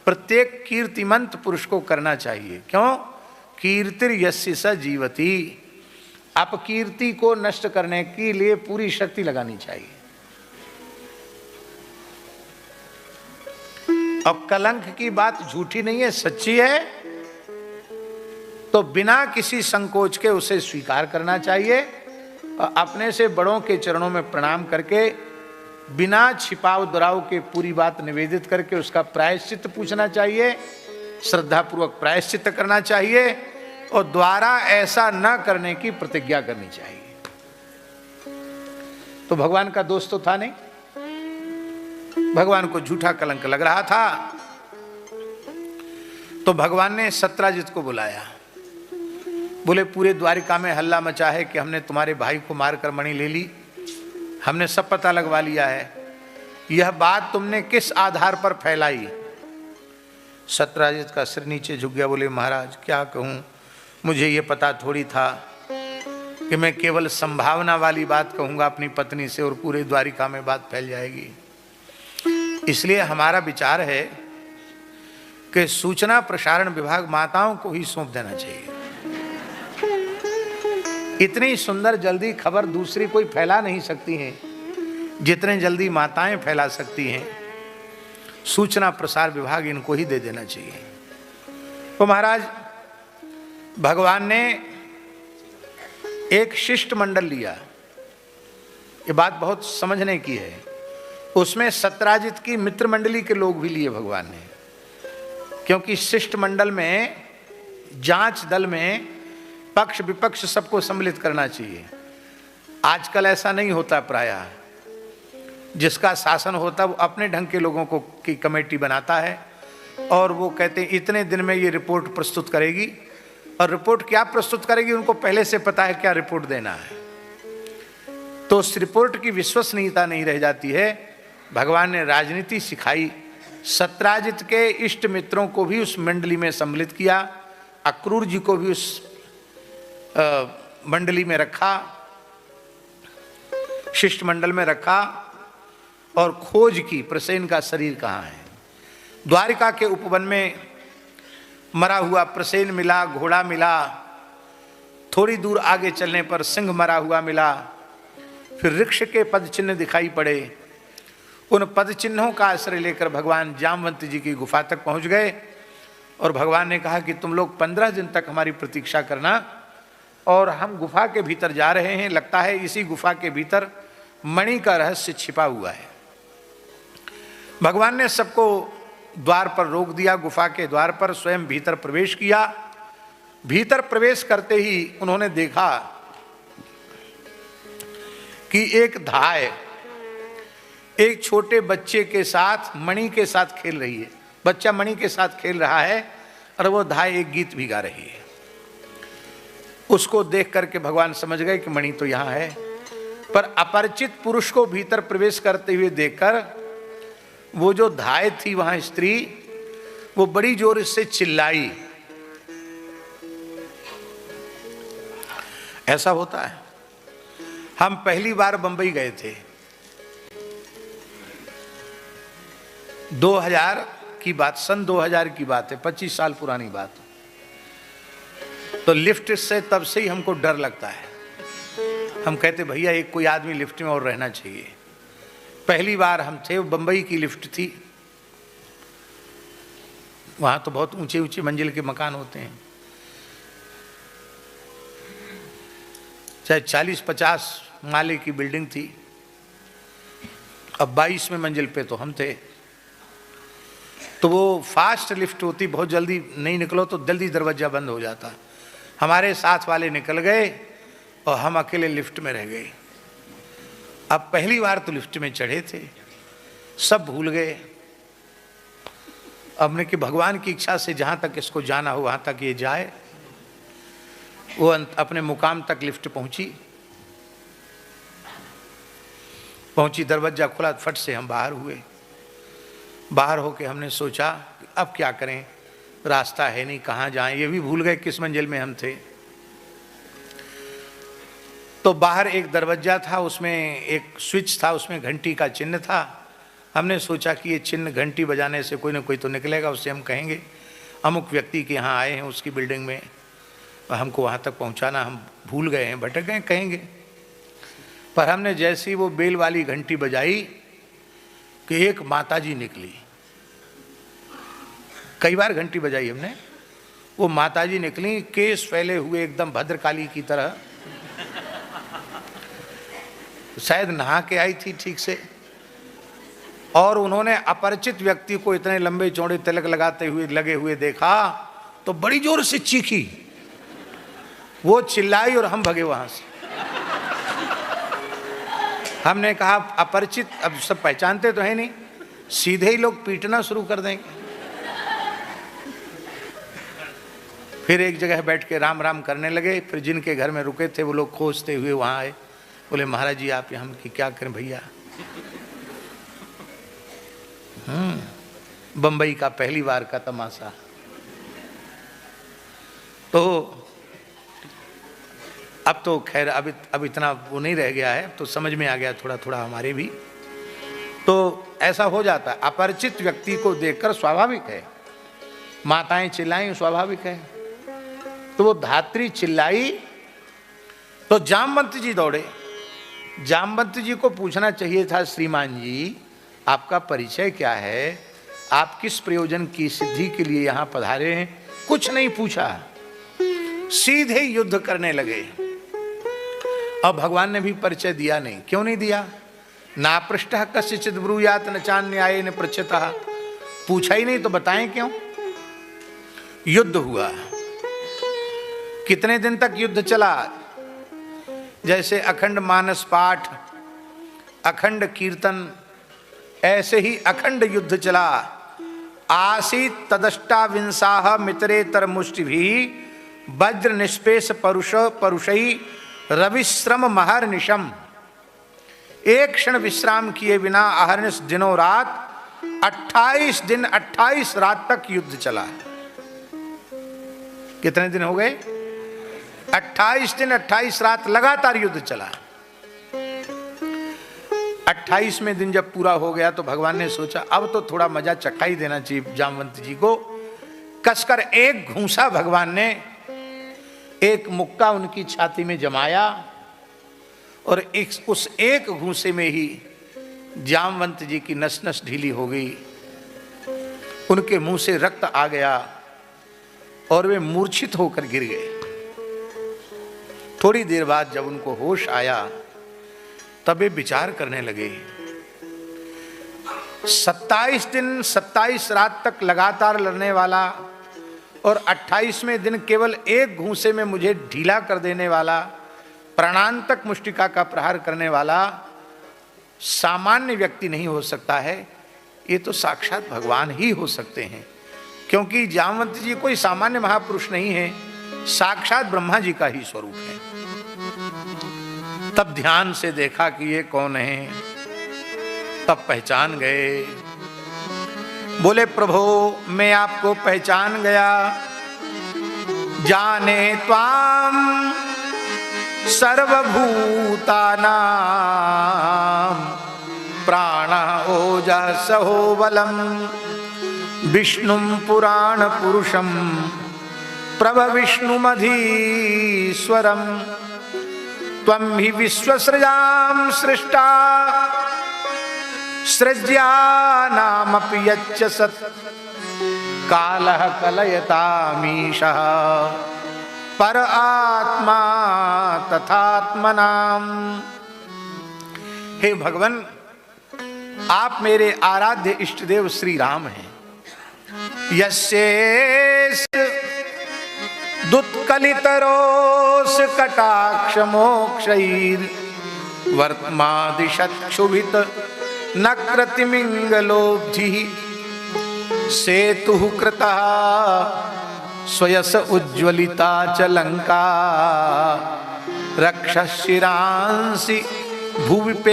S1: प्रत्येक कीर्तिमंत पुरुष को करना चाहिए। क्यों? कीर्तिर यस्य स जीवति, अपकीर्ति को नष्ट करने के लिए पूरी शक्ति लगानी चाहिए। अब कलंक की बात झूठी नहीं है, सच्ची है, तो बिना किसी संकोच के उसे स्वीकार करना चाहिए और अपने से बड़ों के चरणों में प्रणाम करके बिना छिपाव दुराव के पूरी बात निवेदित करके उसका प्रायश्चित पूछना चाहिए, श्रद्धापूर्वक प्रायश्चित करना चाहिए और द्वारा ऐसा न करने की प्रतिज्ञा करनी चाहिए। तो भगवान का दोष तो था नहीं, भगवान को झूठा कलंक लग रहा था। तो भगवान ने सत्राजित को बुलाया, बोले पूरे द्वारिका में हल्ला मचा है कि हमने तुम्हारे भाई को मारकर मणि ले ली, हमने सब पता लगवा लिया है, यह बात तुमने किस आधार पर फैलाई? सत्राजित का सिर नीचे झुक गया, बोले महाराज क्या कहूँ, मुझे ये पता थोड़ी था कि मैं केवल संभावना वाली बात कहूँगा अपनी पत्नी से और पूरे द्वारिका में बात फैल जाएगी। इसलिए हमारा विचार है कि सूचना प्रसारण विभाग माताओं को ही सौंप देना चाहिए। इतनी सुंदर जल्दी खबर दूसरी कोई फैला नहीं सकती है जितने जल्दी माताएं फैला सकती हैं। सूचना प्रसार विभाग इनको ही दे देना चाहिए। तो महाराज भगवान ने एक शिष्टमंडल लिया, ये बात बहुत समझने की है। उसमें सत्राजित की मित्र मंडली के लोग भी लिए भगवान ने, क्योंकि शिष्टमंडल में जांच दल में पक्ष विपक्ष सबको सम्मिलित करना चाहिए। आजकल ऐसा नहीं होता, प्रायः जिसका शासन होता वो अपने ढंग के लोगों को की कमेटी बनाता है और वो कहते हैं इतने दिन में ये रिपोर्ट प्रस्तुत करेगी, और रिपोर्ट क्या प्रस्तुत करेगी उनको पहले से पता है क्या रिपोर्ट देना है, तो उस रिपोर्ट की विश्वसनीयता नहीं रह जाती है। भगवान ने राजनीति सिखाई, सत्राजित के इष्ट मित्रों को भी उस मंडली में सम्मिलित किया, अक्रूर जी को भी उस मंडली में रखा, शिष्टमंडल में रखा और खोज की प्रसेन का शरीर कहाँ है। द्वारिका के उपवन में मरा हुआ प्रसेन मिला, घोड़ा मिला, थोड़ी दूर आगे चलने पर सिंह मरा हुआ मिला, फिर वृक्ष के पद चिन्ह दिखाई पड़े। उन पद चिन्हों का आश्रय लेकर भगवान जामवंत जी की गुफा तक पहुंच गए और भगवान ने कहा कि तुम लोग 15 दिन तक हमारी प्रतीक्षा करना और हम गुफा के भीतर जा रहे हैं। लगता है इसी गुफा के भीतर मणि का रहस्य छिपा हुआ है। भगवान ने सबको द्वार पर रोक दिया, गुफा के द्वार पर स्वयं भीतर प्रवेश किया। भीतर प्रवेश करते ही उन्होंने देखा कि एक धाय एक छोटे बच्चे के साथ मणि के साथ खेल रही है। बच्चा मणि के साथ खेल रहा है और वो धाय एक गीत भी गा रही है। उसको देख करके भगवान समझ गए कि मणि तो यहाँ है, पर अपरिचित पुरुष को भीतर प्रवेश करते हुए देखकर वो जो धाय थी वहां स्त्री, वो बड़ी जोर से चिल्लाई। ऐसा होता है। हम पहली बार बंबई गए थे, 2000 की बात, सन 2000 की बात है, 25 साल पुरानी बात। तो लिफ्ट से तब से ही हमको डर लगता है। हम कहते भैया एक कोई आदमी लिफ्ट में और रहना चाहिए। पहली बार हम थे, वो बंबई की लिफ्ट थी। वहां तो बहुत ऊंचे ऊंचे मंजिल के मकान होते हैं, चाहे 40-50 माले की बिल्डिंग थी। अब 22वें मंजिल पे तो हम थे। तो वो फास्ट लिफ्ट होती, बहुत जल्दी नहीं निकलो तो जल्दी दरवाजा बंद हो जाता। हमारे साथ वाले निकल गए और हम अकेले लिफ्ट में रह गए। अब पहली बार तो लिफ्ट में चढ़े थे, सब भूल गए। हमने कि भगवान की इच्छा से जहां तक इसको जाना हो वहां तक ये जाए। वो अपने मुकाम तक लिफ्ट पहुंची, दरवाजा खुला, फट से हम बाहर हुए। बाहर होके हमने सोचा कि अब क्या करें, रास्ता है नहीं, कहाँ जाएं। ये भी भूल गए किस मंजिल में हम थे। तो बाहर एक दरवाजा था, उसमें एक स्विच था, उसमें घंटी का चिन्ह था। हमने सोचा कि ये चिन्ह घंटी बजाने से कोई ना कोई तो निकलेगा, उससे हम कहेंगे अमुक व्यक्ति के यहाँ आए हैं, उसकी बिल्डिंग में, हमको वहाँ तक पहुँचाना, हम भूल गए हैं, भटक गए, कहेंगे। पर हमने जैसी वो बेल वाली घंटी बजाई कि एक माताजी निकली। कई बार घंटी बजाई हमने, वो माताजी निकली, केस फैले हुए एकदम भद्रकाली की तरह, शायद नहा के आई थी ठीक से। और उन्होंने अपरिचित व्यक्ति को इतने लंबे चौड़े तिलक लगाते हुए लगे हुए देखा तो बड़ी जोर से चीखी। वो चिल्लाई और हम भगे वहां से। हमने कहा अपरिचित, अब सब पहचानते तो है नहीं, सीधे ही लोग पीटना शुरू कर देंगे। फिर एक जगह बैठ के राम राम करने लगे। फिर जिनके घर में रुके थे वो लोग खोजते हुए वहां आए, बोले महाराज जी आप यहाँ की क्या करें भैया। बंबई का पहली बार का तमाशा। तो अब तो खैर अब इतना वो नहीं रह गया है, तो समझ में आ गया थोड़ा थोड़ा हमारे भी। तो ऐसा हो जाता है, अपरिचित व्यक्ति को देखकर स्वाभाविक है, माताएं चिल्लाई स्वाभाविक है। तो वो धात्री चिल्लाई तो जामवंत जी दौड़े। जामवंत जी को पूछना चाहिए था, श्रीमान जी आपका परिचय क्या है, आप किस प्रयोजन की सिद्धि के लिए यहाँ पधारे हैं। कुछ नहीं पूछा, सीधे युद्ध करने लगे। अब भगवान ने भी परिचय दिया नहीं। क्यों नहीं दिया? ना पृष्ठः कस्यचित् ब्रूयात् न चान्यायेन पृच्छतः। पूछा ही नहीं तो बताएं क्यों। युद्ध हुआ। कितने दिन तक युद्ध चला? जैसे अखंड मानस पाठ, अखंड कीर्तन, ऐसे ही अखंड युद्ध चला। आसीत तदष्टाविंसाः मितरेतर मुष्टिभिः वज्र निष्पेष परुषई रविश्रम महर्निशम। एक क्षण विश्राम किए बिना अहर्निश दिनों रात 28 दिन 28 रात तक युद्ध चला। कितने दिन हो गए? 28 दिन 28 रात लगातार युद्ध चला। 28वें दिन जब पूरा हो गया तो भगवान ने सोचा अब तो थोड़ा मजा चखा ही देना चाहिए जामवंत जी को। कसकर एक घूंसा भगवान ने, एक मुक्का उनकी छाती में जमाया और उस एक घूंसे में ही जामवंत जी की नस नस ढीली हो गई। उनके मुंह से रक्त आ गया और वे मूर्छित होकर गिर गए। थोड़ी देर बाद जब उनको होश आया तब वे विचार करने लगे। 27 दिन 27 रात तक लगातार लड़ने वाला और 28वें दिन केवल एक घूंसे में मुझे ढीला कर देने वाला, प्राणांतक मुष्टिका का प्रहार करने वाला सामान्य व्यक्ति नहीं हो सकता है। ये तो साक्षात भगवान ही हो सकते हैं, क्योंकि जामवंत जी कोई सामान्य महापुरुष नहीं है, साक्षात ब्रह्मा जी का ही स्वरूप है। तब ध्यान से देखा कि ये कौन है, तब पहचान गए। बोले प्रभु मैं आपको पहचान गया। जाने त्वाम सर्वभूतानां प्राण ओजः सहो बलम विष्णुं पुराण पुरुषं प्रभविष्णुमधीश्वरम् त्वं हि विश्वसृजां सृष्टा सृज्यानामपि यच्च सत् कालः कलयतामीशः पर आत्मा तथात्मनाम। हे भगवान, आप मेरे आराध्य इष्टदेव श्री राम हैं। यस्येष दुत्कलितरोष कटाक्ष मोक्षैर वर्तमादिशत क्षुभित नक्रतिमिंगलोब्धि सेतु कृता स्वयस उज्ज्वलिता च लंका रक्षशिरांसि भुविपेतुरिषुक्षतानि।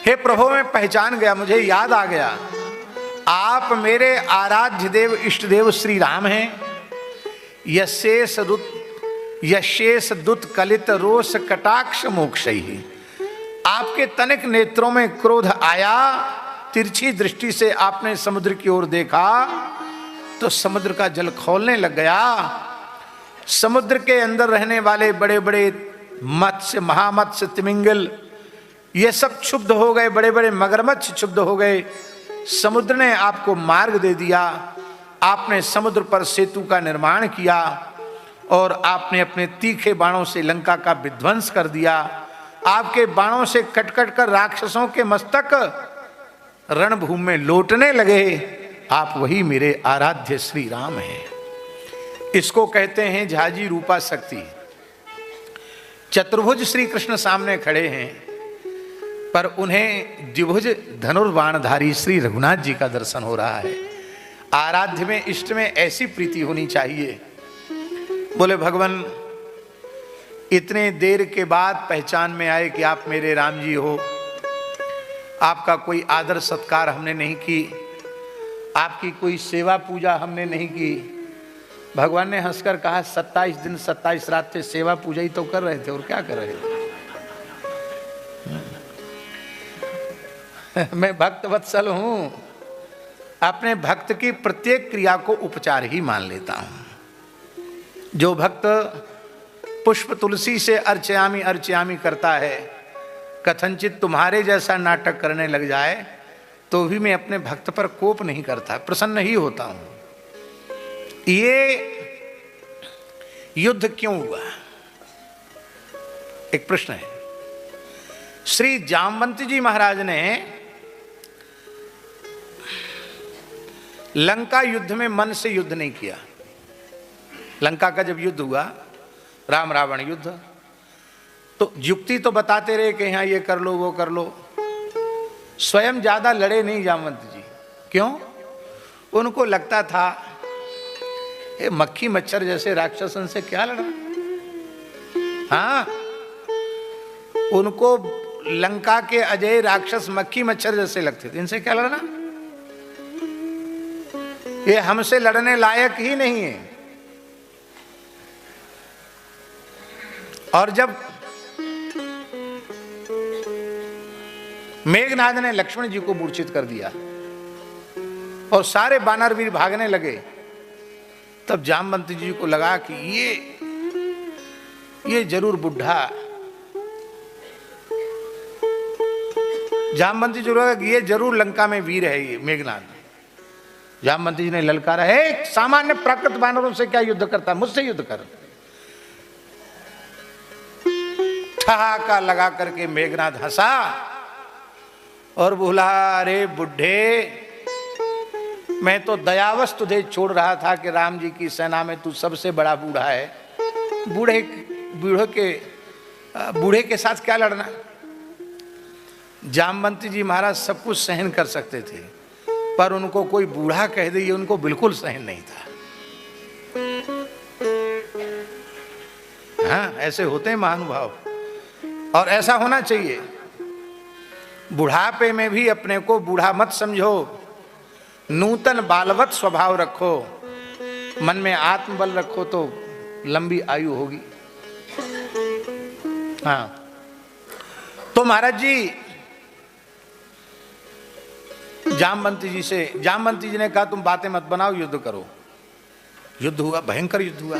S1: हे प्रभु, मैं पहचान गया, मुझे याद आ गया, आप मेरे आराध्य देव इष्ट देव श्री राम हैं। यशेष दुत कलित रोष कटाक्ष मोक्षैहि। आपके तनिक नेत्रों में क्रोध आया, तिरछी दृष्टि से आपने समुद्र की ओर देखा तो समुद्र का जल खौलने लग गया। समुद्र के अंदर रहने वाले बड़े बड़े मत्स्य, महामत्स्य, तिमिंगल, ये सब क्षुब्ध हो गए, बड़े बड़े मगरमच्छ क्षुब्ध हो गए। समुद्र ने आपको मार्ग दे दिया। आपने समुद्र पर सेतु का निर्माण किया और आपने अपने तीखे बाणों से लंका का विध्वंस कर दिया। आपके बाणों से कट कट कर राक्षसों के मस्तक रणभूमि में लौटने लगे। आप वही मेरे आराध्य श्री राम हैं। इसको कहते हैं झाजी रूपा शक्ति। चतुर्भुज श्री कृष्ण सामने खड़े हैं, पर उन्हें द्विभुज धनुर्बाणधारी श्री रघुनाथ जी का दर्शन हो रहा है। आराध्य में, इष्ट में ऐसी प्रीति होनी चाहिए। बोले भगवान, इतने देर के बाद पहचान में आए कि आप मेरे राम जी हो। आपका कोई आदर सत्कार हमने नहीं की, आपकी कोई सेवा पूजा हमने नहीं की। भगवान ने हंसकर कहा, 27 दिन 27 रात से सेवा पूजा ही तो कर रहे थे, और क्या कर रहे थे। मैं भक्त वत्सल हूं, अपने भक्त की प्रत्येक क्रिया को उपचार ही मान लेता हूं। जो भक्त पुष्प तुलसी से अर्चयामी अर्चयामी करता है, कथनचित तुम्हारे जैसा नाटक करने लग जाए तो भी मैं अपने भक्त पर कोप नहीं करता, प्रसन्न ही होता हूं। ये युद्ध क्यों हुआ, एक प्रश्न है। श्री जामवंती जी महाराज ने लंका युद्ध में मन से युद्ध नहीं किया। लंका का जब युद्ध हुआ, राम रावण युद्ध, तो युक्ति तो बताते रहे कि हाँ ये कर लो वो कर लो, स्वयं ज्यादा लड़े नहीं जामवंत जी। क्यों? उनको लगता था ये मक्खी मच्छर जैसे राक्षसन से क्या लड़ना। हाँ, उनको लंका के अजय राक्षस मक्खी मच्छर जैसे लगते थे, इनसे क्या लड़ना, ये हमसे लड़ने लायक ही नहीं है। और जब मेघनाद ने लक्ष्मण जी को मूर्छित कर दिया और सारे बानर वीर भागने लगे, तब जामवंती जी को लगा कि ये जरूर बुढ़ा, जामवंती जी को लगा कि ये जरूर लंका में वीर है ये मेघनाद। जामवंती जी ने ललकारा, है सामान्य प्राकृत बानरों से क्या युद्ध करता, मुझसे युद्ध कर। ठहाका लगा करके मेघनाद हंसा और बोला, अरे बुढ़े, मैं तो दयावश तुझे छोड़ रहा था कि राम जी की सेना में तू सबसे बड़ा बूढ़ा है। बूढ़े के साथ क्या लड़ना। जामवंती जी महाराज सब कुछ सहन कर सकते थे, पर उनको कोई बूढ़ा कह दे ये उनको बिल्कुल सहन नहीं था। हाँ, ऐसे होते हैं महानुभाव, और ऐसा होना चाहिए। बुढ़ापे में भी अपने को बूढ़ा मत समझो, नूतन बालवत स्वभाव रखो, मन में आत्मबल रखो तो लंबी आयु होगी। हाँ, तो महाराज जी जामवंती जी ने कहा, तुम बातें मत बनाओ, युद्ध करो। युद्ध हुआ, भयंकर युद्ध हुआ।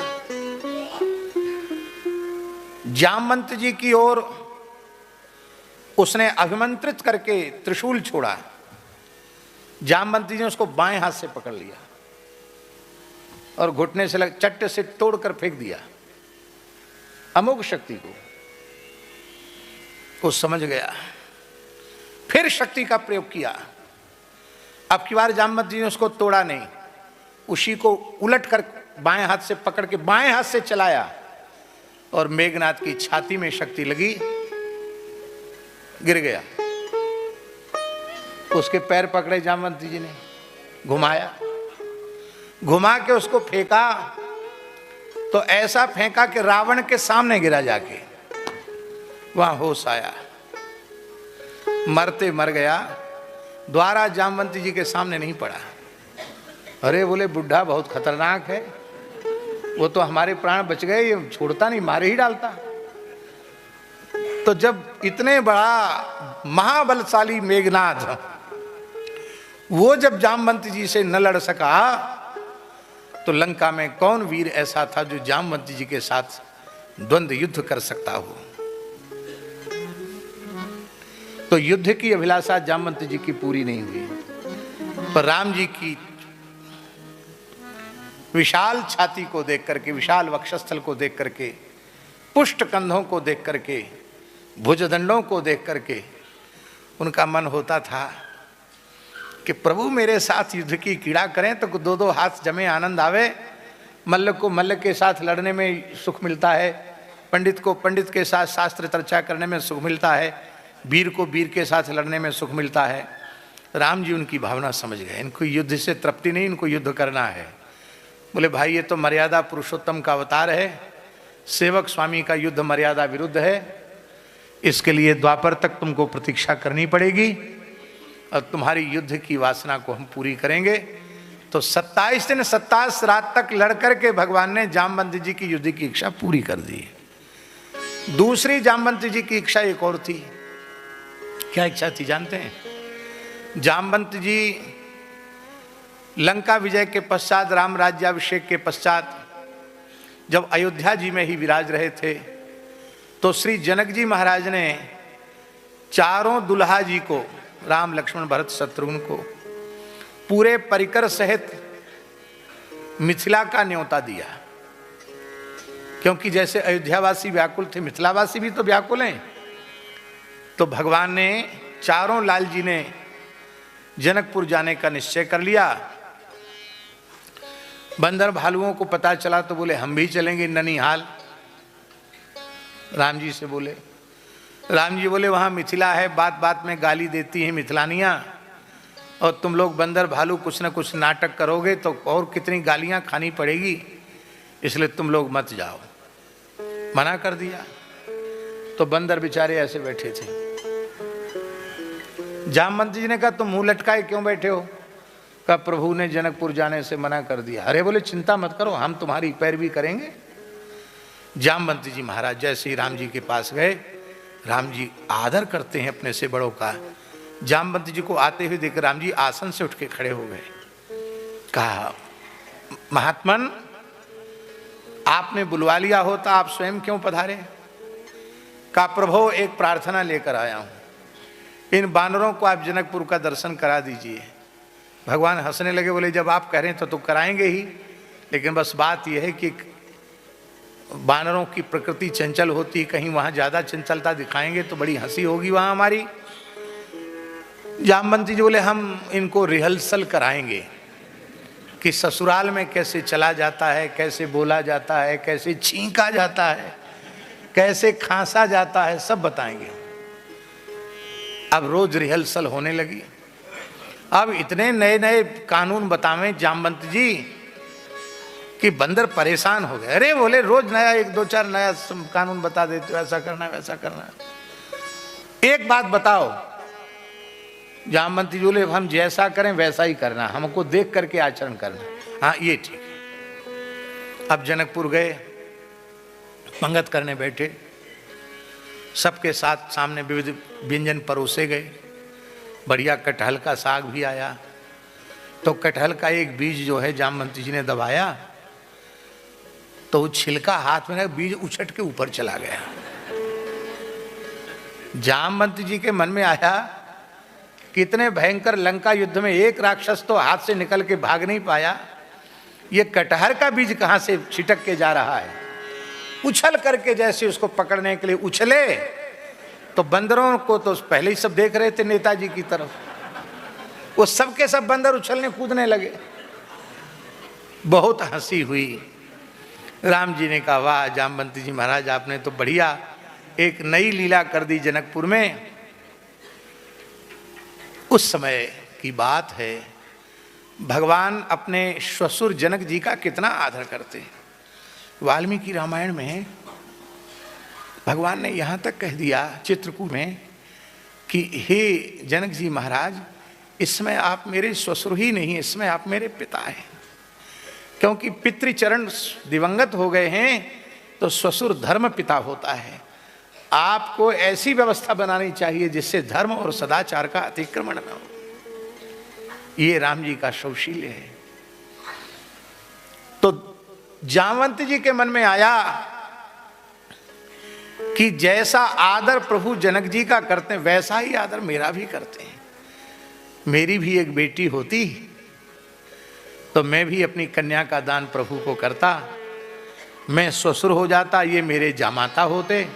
S1: जामवंती जी की ओर उसने अभिमंत्रित करके त्रिशूल छोड़ा। जामवंती जी ने उसको बाएं हाथ से पकड़ लिया और घुटने से चट्टे से तोड़कर फेंक दिया। अमोघ शक्ति को वो समझ गया, फिर शक्ति का प्रयोग किया। अब की बार जामवंती जी ने उसको तोड़ा नहीं, उसी को उलट कर बाएं हाथ से पकड़ के बाएं हाथ से चलाया और मेघनाथ की छाती में शक्ति लगी, गिर गया। उसके पैर पकड़े जामवंती जी ने, घुमाया, घुमा के उसको फेंका तो ऐसा फेंका कि रावण के सामने गिरा, जाके वहां होश आया, मरते मर गया। द्वारा जामवंती जी के सामने नहीं पड़ा। अरे बोले बुढ़ा बहुत खतरनाक है, वो तो हमारे प्राण बच गए, ये छोड़ता नहीं, मारे ही डालता। तो जब इतने बड़ा महाबलशाली मेघनाथ वो जब जामवंती जी से न लड़ सका, तो लंका में कौन वीर ऐसा था जो जामवंती जी के साथ द्वंद्व युद्ध कर सकता हो। तो युद्ध की अभिलाषा जामवंती जी की पूरी नहीं हुई, पर राम जी की विशाल छाती को देख करके, विशाल वक्षस्थल को देख करके, पुष्ट कंधों को देख करके, भुजदंडों को देख करके उनका मन होता था कि प्रभु मेरे साथ युद्ध की क्रीड़ा करें तो दो दो हाथ जमे आनंद आवे। मल्ल को मल्ल के साथ लड़ने में सुख मिलता है, पंडित को पंडित के साथ शास्त्र चर्चा करने में सुख मिलता है, वीर को वीर के साथ लड़ने में सुख मिलता है। राम जी उनकी भावना समझ गए, इनको युद्ध से तृप्ति नहीं, इनको युद्ध करना है। बोले भाई ये तो मर्यादा पुरुषोत्तम का अवतार है, सेवक स्वामी का युद्ध मर्यादा विरुद्ध है, इसके लिए द्वापर तक तुमको प्रतीक्षा करनी पड़ेगी और तुम्हारी युद्ध की वासना को हम पूरी करेंगे। तो 27 दिन 27 रात तक लड़कर के भगवान ने जामवंती जी की युद्ध की इच्छा पूरी कर दी। दूसरी जामवंती जी की इच्छा एक और थी। क्या इच्छा थी जानते हैं? जामवंती जी लंका विजय के पश्चात, राम राज्याभिषेक के पश्चात जब अयोध्या जी में ही विराज रहे थे, तो श्री जनक जी महाराज ने चारों दुल्हा जी को, राम लक्ष्मण भरत शत्रुघ्न को, पूरे परिकर सहित मिथिला का न्योता दिया। क्योंकि जैसे अयोध्यावासी व्याकुल थे, मिथिलावासी भी तो व्याकुल हैं। तो भगवान ने, चारों लाल जी ने जनकपुर जाने का निश्चय कर लिया। बंदर भालुओं को पता चला तो बोले हम भी चलेंगे ननिहाल। राम जी से बोले, राम जी बोले वहाँ मिथिला है, बात बात में गाली देती हैं मिथिलानियाँ, और तुम लोग बंदर भालू कुछ न कुछ नाटक करोगे तो और कितनी गालियाँ खानी पड़ेगी, इसलिए तुम लोग मत जाओ। मना कर दिया। तो बंदर बेचारे ऐसे बैठे थे। जामवंती जी ने कहा तुम मुंह लटकाए क्यों बैठे हो? कहा प्रभु ने जनकपुर जाने से मना कर दिया। अरे बोले चिंता मत करो, हम तुम्हारी पैरवी करेंगे। जामवंती जी महाराज जैसे ही राम जी के पास गए, राम जी आदर करते हैं अपने से बड़ों का। जामवंती जी को आते हुए देख राम जी आसन से उठ के खड़े हो गए। कहा महात्मन आपने बुलवा लिया होता, आप स्वयं क्यों पधारे? कहा प्रभु एक प्रार्थना लेकर आया हूं, इन बानरों को आप जनकपुर का दर्शन करा दीजिए। भगवान हंसने लगे, बोले जब आप कह रहे हैं तो कराएंगे ही, लेकिन बस बात यह है कि बानरों की प्रकृति चंचल होती है, कहीं वहां ज्यादा चंचलता दिखाएंगे तो बड़ी हंसी होगी वहां हमारी। जामवंती जी बोले हम इनको रिहर्सल कराएंगे कि ससुराल में कैसे चला जाता है, कैसे बोला जाता है, कैसे छींका जाता है, कैसे खांसा जाता है, सब बताएंगे। अब रोज रिहर्सल होने लगी। अब इतने नए नए कानून बतावें जामवंती जी कि बंदर परेशान हो गए। अरे बोले रोज नया, एक दो चार नया कानून बता देते हो, ऐसा करना वैसा करना। एक बात बताओ। जामवंती जी बोले हम जैसा करें वैसा ही करना, हमको देख करके आचरण करना। हाँ ये ठीक है। अब जनकपुर गए, पंगत करने बैठे, सबके साथ सामने विविध व्यंजन परोसे गए। बढ़िया कटहल का साग भी आया। तो कटहल का एक बीज जो है जामवंती जी ने दबाया तो वो छिलका हाथ में, बीज उछट के ऊपर चला गया। जामवंत जी के मन में आया कितने भयंकर लंका युद्ध में एक राक्षस तो हाथ से निकल के भाग नहीं पाया, ये कटहर का बीज कहां से छिटक के जा रहा है। उछल करके जैसे उसको पकड़ने के लिए उछले तो बंदरों को तो पहले ही सब देख रहे थे नेताजी की तरफ, वो सब के सब बंदर उछलने कूदने लगे। बहुत हंसी हुई। राम जी ने कहा वाह जामवंत जी महाराज, आपने तो बढ़िया एक नई लीला कर दी जनकपुर में। उस समय की बात है, भगवान अपने श्वशुर जनक जी का कितना आदर करते हैं। वाल्मीकि रामायण में भगवान ने यहाँ तक कह दिया चित्रकूट में कि हे जनक जी महाराज, इसमें आप मेरे ससुर ही नहीं, इसमें आप मेरे पिता हैं। क्योंकि पितृचरण दिवंगत हो गए हैं तो ससुर धर्म पिता होता है। आपको ऐसी व्यवस्था बनानी चाहिए जिससे धर्म और सदाचार का अतिक्रमण न हो। ये राम जी का सौशील्य है। तो जामवंत जी के मन में आया कि जैसा आदर प्रभु जनक जी का करते हैं वैसा ही आदर मेरा भी करते हैं। मेरी भी एक बेटी होती तो मैं भी अपनी कन्या का दान प्रभु को करता, मैं ससुर हो जाता, ये मेरे जामाता होते।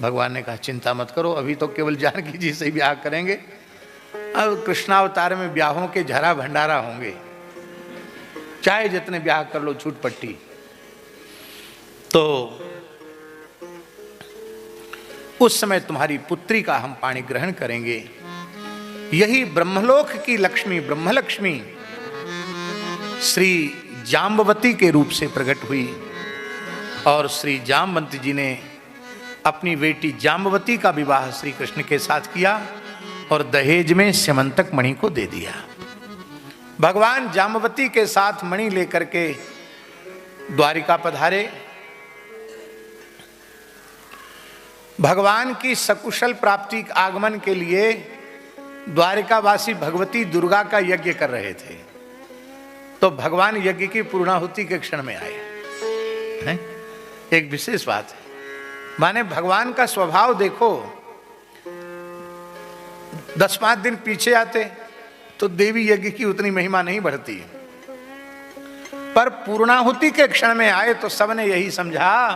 S1: भगवान ने कहा चिंता मत करो, अभी तो केवल जानकी जी से ब्याह करेंगे, अब कृष्णावतार में ब्याहों के झरा भंडारा होंगे, चाहे जितने ब्याह कर लो छूट पट्टी। तो उस समय तुम्हारी पुत्री का हम पाणी ग्रहण करेंगे। यही ब्रह्मलोक की लक्ष्मी ब्रह्मलक्ष्मी श्री जाम्बवती के रूप से प्रकट हुई और श्री जामवंत जी ने अपनी बेटी जाम्बवती का विवाह श्री कृष्ण के साथ किया और दहेज में स्यमंतक मणि को दे दिया। भगवान जाम्बवती के साथ मणि लेकर के द्वारिका पधारे। भगवान की सकुशल प्राप्ति आगमन के लिए द्वारिकावासी भगवती दुर्गा का यज्ञ कर रहे थे। तो भगवान यज्ञ की पूर्णाहुति के क्षण में आए हैं। एक विशेष बात है, माने भगवान का स्वभाव देखो, 10-5 दिन पीछे आते तो देवी यज्ञ की उतनी महिमा नहीं बढ़ती, पर पूर्णाहुति के क्षण में आए तो सबने यही समझा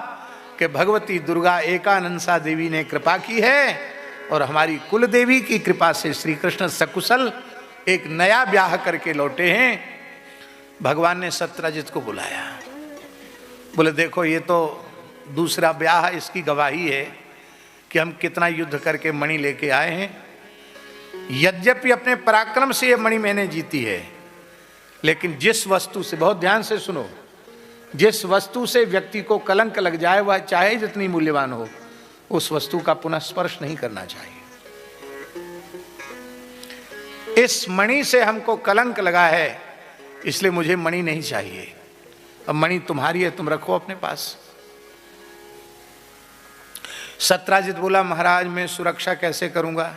S1: कि भगवती दुर्गा एकानंसा देवी ने कृपा की है और हमारी कुल देवी की कृपा से श्री कृष्ण सकुशल एक नया ब्याह करके लौटे हैं। भगवान ने सत्यजित को बुलाया, बोले देखो ये तो दूसरा ब्याह, इसकी गवाही है कि हम कितना युद्ध करके मणि लेके आए हैं। यद्यपि अपने पराक्रम से ये मणि मैंने जीती है, लेकिन जिस वस्तु से, बहुत ध्यान से सुनो, जिस वस्तु से व्यक्ति को कलंक लग जाए वह चाहे जितनी मूल्यवान हो, उस वस्तु का पुनः स्पर्श नहीं करना चाहिए। इस मणि से हमको कलंक लगा है, इसलिए मुझे मणि नहीं चाहिए। अब मणि तुम्हारी है, तुम रखो अपने पास। सत्यजित बोला महाराज मैं सुरक्षा कैसे करूंगा।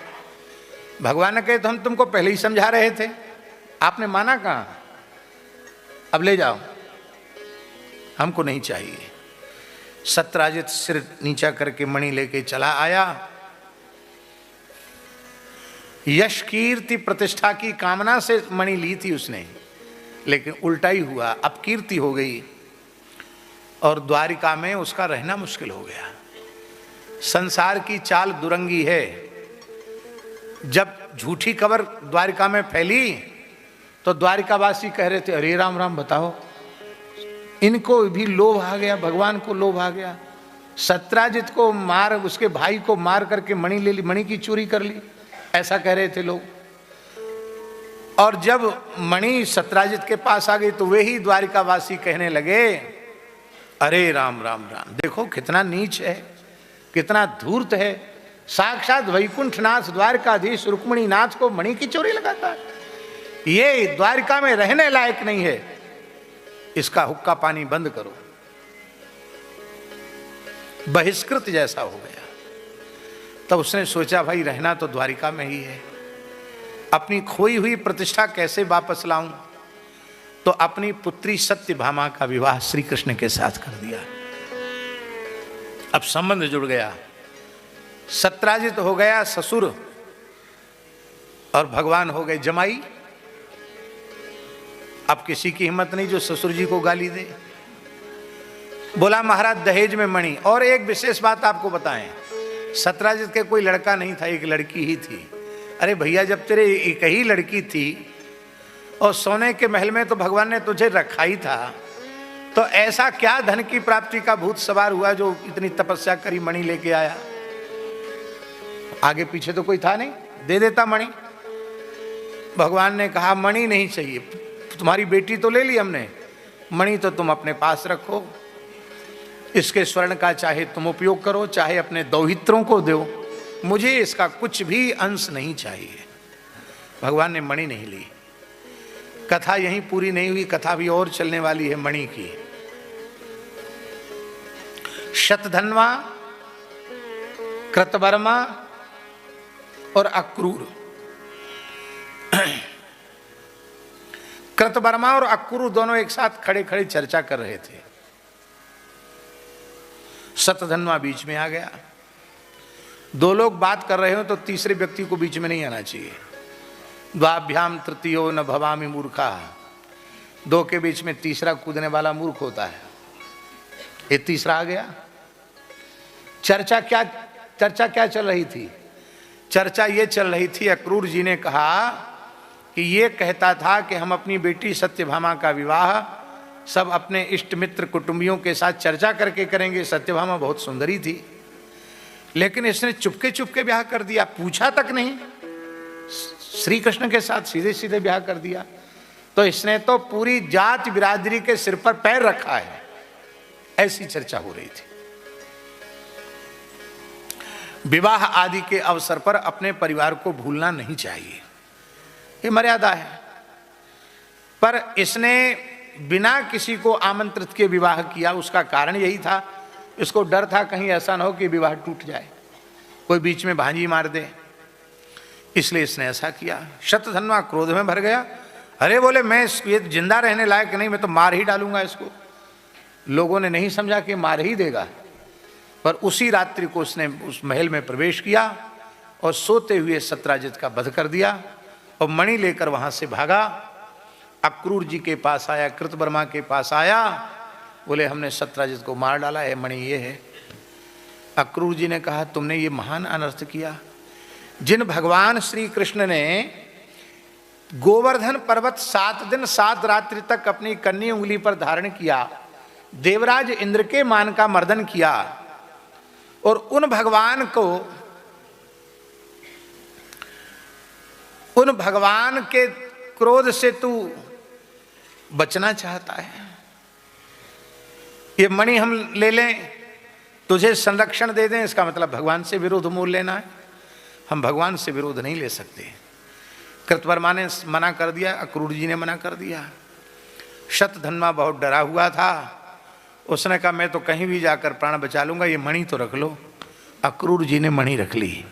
S1: भगवान ने कहे तो हम तुमको पहले ही समझा रहे थे, आपने माना कहां। अब ले जाओ, हमको नहीं चाहिए। सत्यजित सिर नीचा करके मणि लेके चला आया। यश कीर्ति प्रतिष्ठा की कामना से मणि ली थी उसने, लेकिन उल्टा ही हुआ, अपकीर्ति हो गई और द्वारिका में उसका रहना मुश्किल हो गया। संसार की चाल दुरंगी है। जब झूठी खबर द्वारिका में फैली तो द्वारिकावासी कह रहे थे अरे राम राम, बताओ इनको भी लोभ आ गया, भगवान को लोभ आ गया। सत्यजित को मार, उसके भाई को मार करके मणि ले ली, मणि की चोरी कर ली, ऐसा कह रहे थे लोग। और जब मणि सत्यजित के पास आ गई तो वे ही द्वारिकावासी कहने लगे अरे राम राम राम, देखो कितना नीच है, कितना धूर्त है, साक्षात वैकुंठनाथ द्वारकाधीश रुक्मिणी नाथ को मणि की चोरी लगाता है, ये द्वारिका में रहने लायक नहीं है, इसका हुक्का पानी बंद करो। बहिष्कृत जैसा हो गया। तब उसने सोचा भाई रहना तो द्वारिका में ही है, अपनी खोई हुई प्रतिष्ठा कैसे वापस लाऊं। तो अपनी पुत्री सत्यभामा का विवाह श्री कृष्ण के साथ कर दिया। अब संबंध जुड़ गया। सत्राजित हो गया ससुर और भगवान हो गए जमाई। अब किसी की हिम्मत नहीं जो ससुर जी को गाली दे। बोला महाराज दहेज में मणि। और एक विशेष बात आपको बताएं, सत्राजित के कोई लड़का नहीं था, एक लड़की ही थी। अरे भैया जब तेरे एक ही लड़की थी और सोने के महल में तो भगवान ने तुझे रखा ही था, तो ऐसा क्या धन की प्राप्ति का भूत सवार हुआ जो इतनी तपस्या करी मणि लेके आया? आगे पीछे तो कोई था नहीं, दे देता मणि। भगवान ने कहा मणि नहीं चाहिए, तुम्हारी बेटी तो ले ली हमने, मणि तो तुम अपने पास रखो, इसके स्वर्ण का चाहे तुम उपयोग करो, चाहे अपने दौहित्रों को दो, मुझे इसका कुछ भी अंश नहीं चाहिए। भगवान ने मणि नहीं ली। कथा यहीं पूरी नहीं हुई, कथा भी और चलने वाली है मणि की। शतधन्वा, कृतवर्मा और अक्रूर। कृतवर्मा और अक्रूर दोनों एक साथ खड़े खड़े चर्चा कर रहे थे। शतधन्वा बीच में आ गया। दो लोग बात कर रहे हो तो तीसरे व्यक्ति को बीच में नहीं आना चाहिए। द्वाभ्याम तृतीयो न भवामि मूर्खा, दो के बीच में तीसरा कूदने वाला मूर्ख होता है। ये तीसरा आ गया। चर्चा क्या चल रही थी? चर्चा ये चल रही थी, अक्रूर जी ने कहा कि ये कहता था कि हम अपनी बेटी सत्यभामा का विवाह सब अपने इष्ट मित्र कुटुंबियों के साथ चर्चा करके करेंगे। सत्यभामा बहुत सुंदरी थी, लेकिन इसने चुपके चुपके ब्याह कर दिया, पूछा तक नहीं, श्री कृष्ण के साथ सीधे सीधे ब्याह कर दिया। तो इसने तो पूरी जात बिरादरी के सिर पर पैर रखा है। ऐसी चर्चा हो रही थी। विवाह आदि के अवसर पर अपने परिवार को भूलना नहीं चाहिए, ये मर्यादा है। पर इसने बिना किसी को आमंत्रित के विवाह किया, उसका कारण यही था, इसको डर था कहीं ऐसा ना हो कि विवाह टूट जाए, कोई बीच में भांजी मार दे, इसलिए इसने ऐसा किया। शतधन्वा क्रोध में भर गया। अरे बोले मैं ये जिंदा रहने लायक नहीं, मैं तो मार ही डालूंगा इसको। लोगों ने नहीं समझा कि मार ही देगा, पर उसी रात्रि को उसने उस महल में प्रवेश किया और सोते हुए सत्राजित का वध कर दिया और मणि लेकर वहां से भागा। अक्रूर जी के पास आया, कृतवर्मा के पास आया, बोले हमने सत्राजित को मार डाला है, मणि ये है। अक्रूर जी ने कहा तुमने ये महान अनर्थ किया। जिन भगवान श्री कृष्ण ने गोवर्धन पर्वत 7 दिन 7 रात्रि तक अपनी कन्नी उंगली पर धारण किया, देवराज इंद्र के मान का मर्दन किया, और उन भगवान के क्रोध से तू बचना चाहता है। ये मणि हम ले लें, तुझे संरक्षण दे दें, इसका मतलब भगवान से विरोध मोल लेना है। हम भगवान से विरोध नहीं ले सकते। कृतवर्मा ने मना कर दिया, अक्रूर जी ने मना कर दिया। शतधन्वा बहुत डरा हुआ था, उसने कहा मैं तो कहीं भी जाकर प्राण बचा लूंगा, ये मणि तो रख लो। अक्रूर जी ने मणि रख ली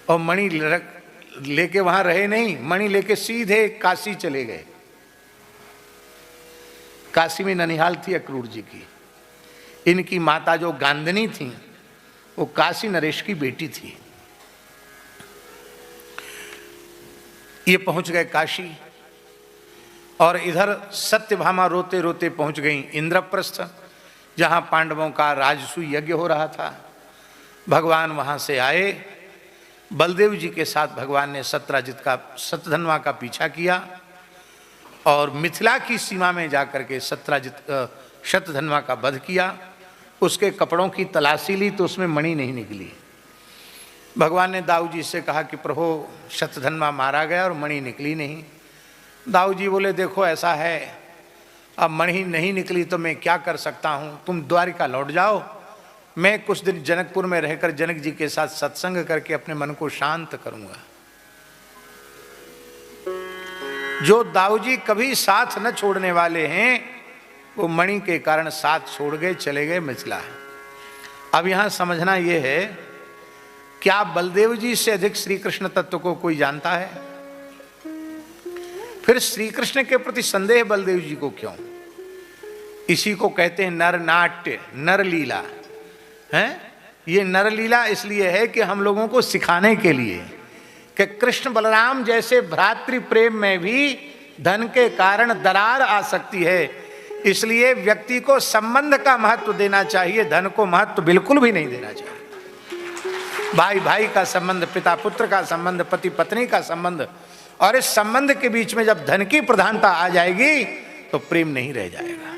S1: और मणि लेके वहां रहे नहीं, मणि लेके सीधे काशी चले गए। काशी में ननिहाल थी अक्रूर जी की। इनकी माता जो गांधनी थी वो काशी नरेश की बेटी थी। ये पहुंच गए काशी और इधर सत्यभामा रोते रोते पहुंच गई इंद्रप्रस्थ, जहां पांडवों का राजसूय यज्ञ हो रहा था। भगवान वहां से आए, बलदेव जी के साथ भगवान ने शतधन्वा का पीछा किया और मिथिला की सीमा में जाकर के शतधन्वा का वध किया। उसके कपड़ों की तलाशी ली तो उसमें मणि नहीं निकली। भगवान ने दाऊ जी से कहा कि प्रभु शतधन्वा मारा गया और मणि निकली नहीं। दाऊ जी बोले देखो ऐसा है, अब मणि नहीं निकली तो मैं क्या कर सकता हूँ, तुम द्वारिका लौट जाओ, मैं कुछ दिन जनकपुर में रहकर जनक जी के साथ सत्संग करके अपने मन को शांत करूंगा। जो दाऊ जी कभी साथ न छोड़ने वाले हैं वो मणि के कारण साथ छोड़ गए, चले गए मिथिला। अब यहां समझना यह है, क्या बलदेव जी से अधिक श्री कृष्ण तत्व को कोई जानता है? फिर श्री कृष्ण के प्रति संदेह बलदेव जी को क्यों? इसी को कहते हैं नर नाट्य, नर लीला है। ये नरलीला इसलिए है कि हम लोगों को सिखाने के लिए कि कृष्ण बलराम जैसे भ्रातृ प्रेम में भी धन के कारण दरार आ सकती है, इसलिए व्यक्ति को संबंध का महत्व देना चाहिए, धन को महत्व बिल्कुल भी नहीं देना चाहिए। भाई भाई का संबंध, पिता पुत्र का संबंध, पति पत्नी का संबंध, और इस संबंध के बीच में जब धन की प्रधानता आ जाएगी तो प्रेम नहीं रह जाएगा।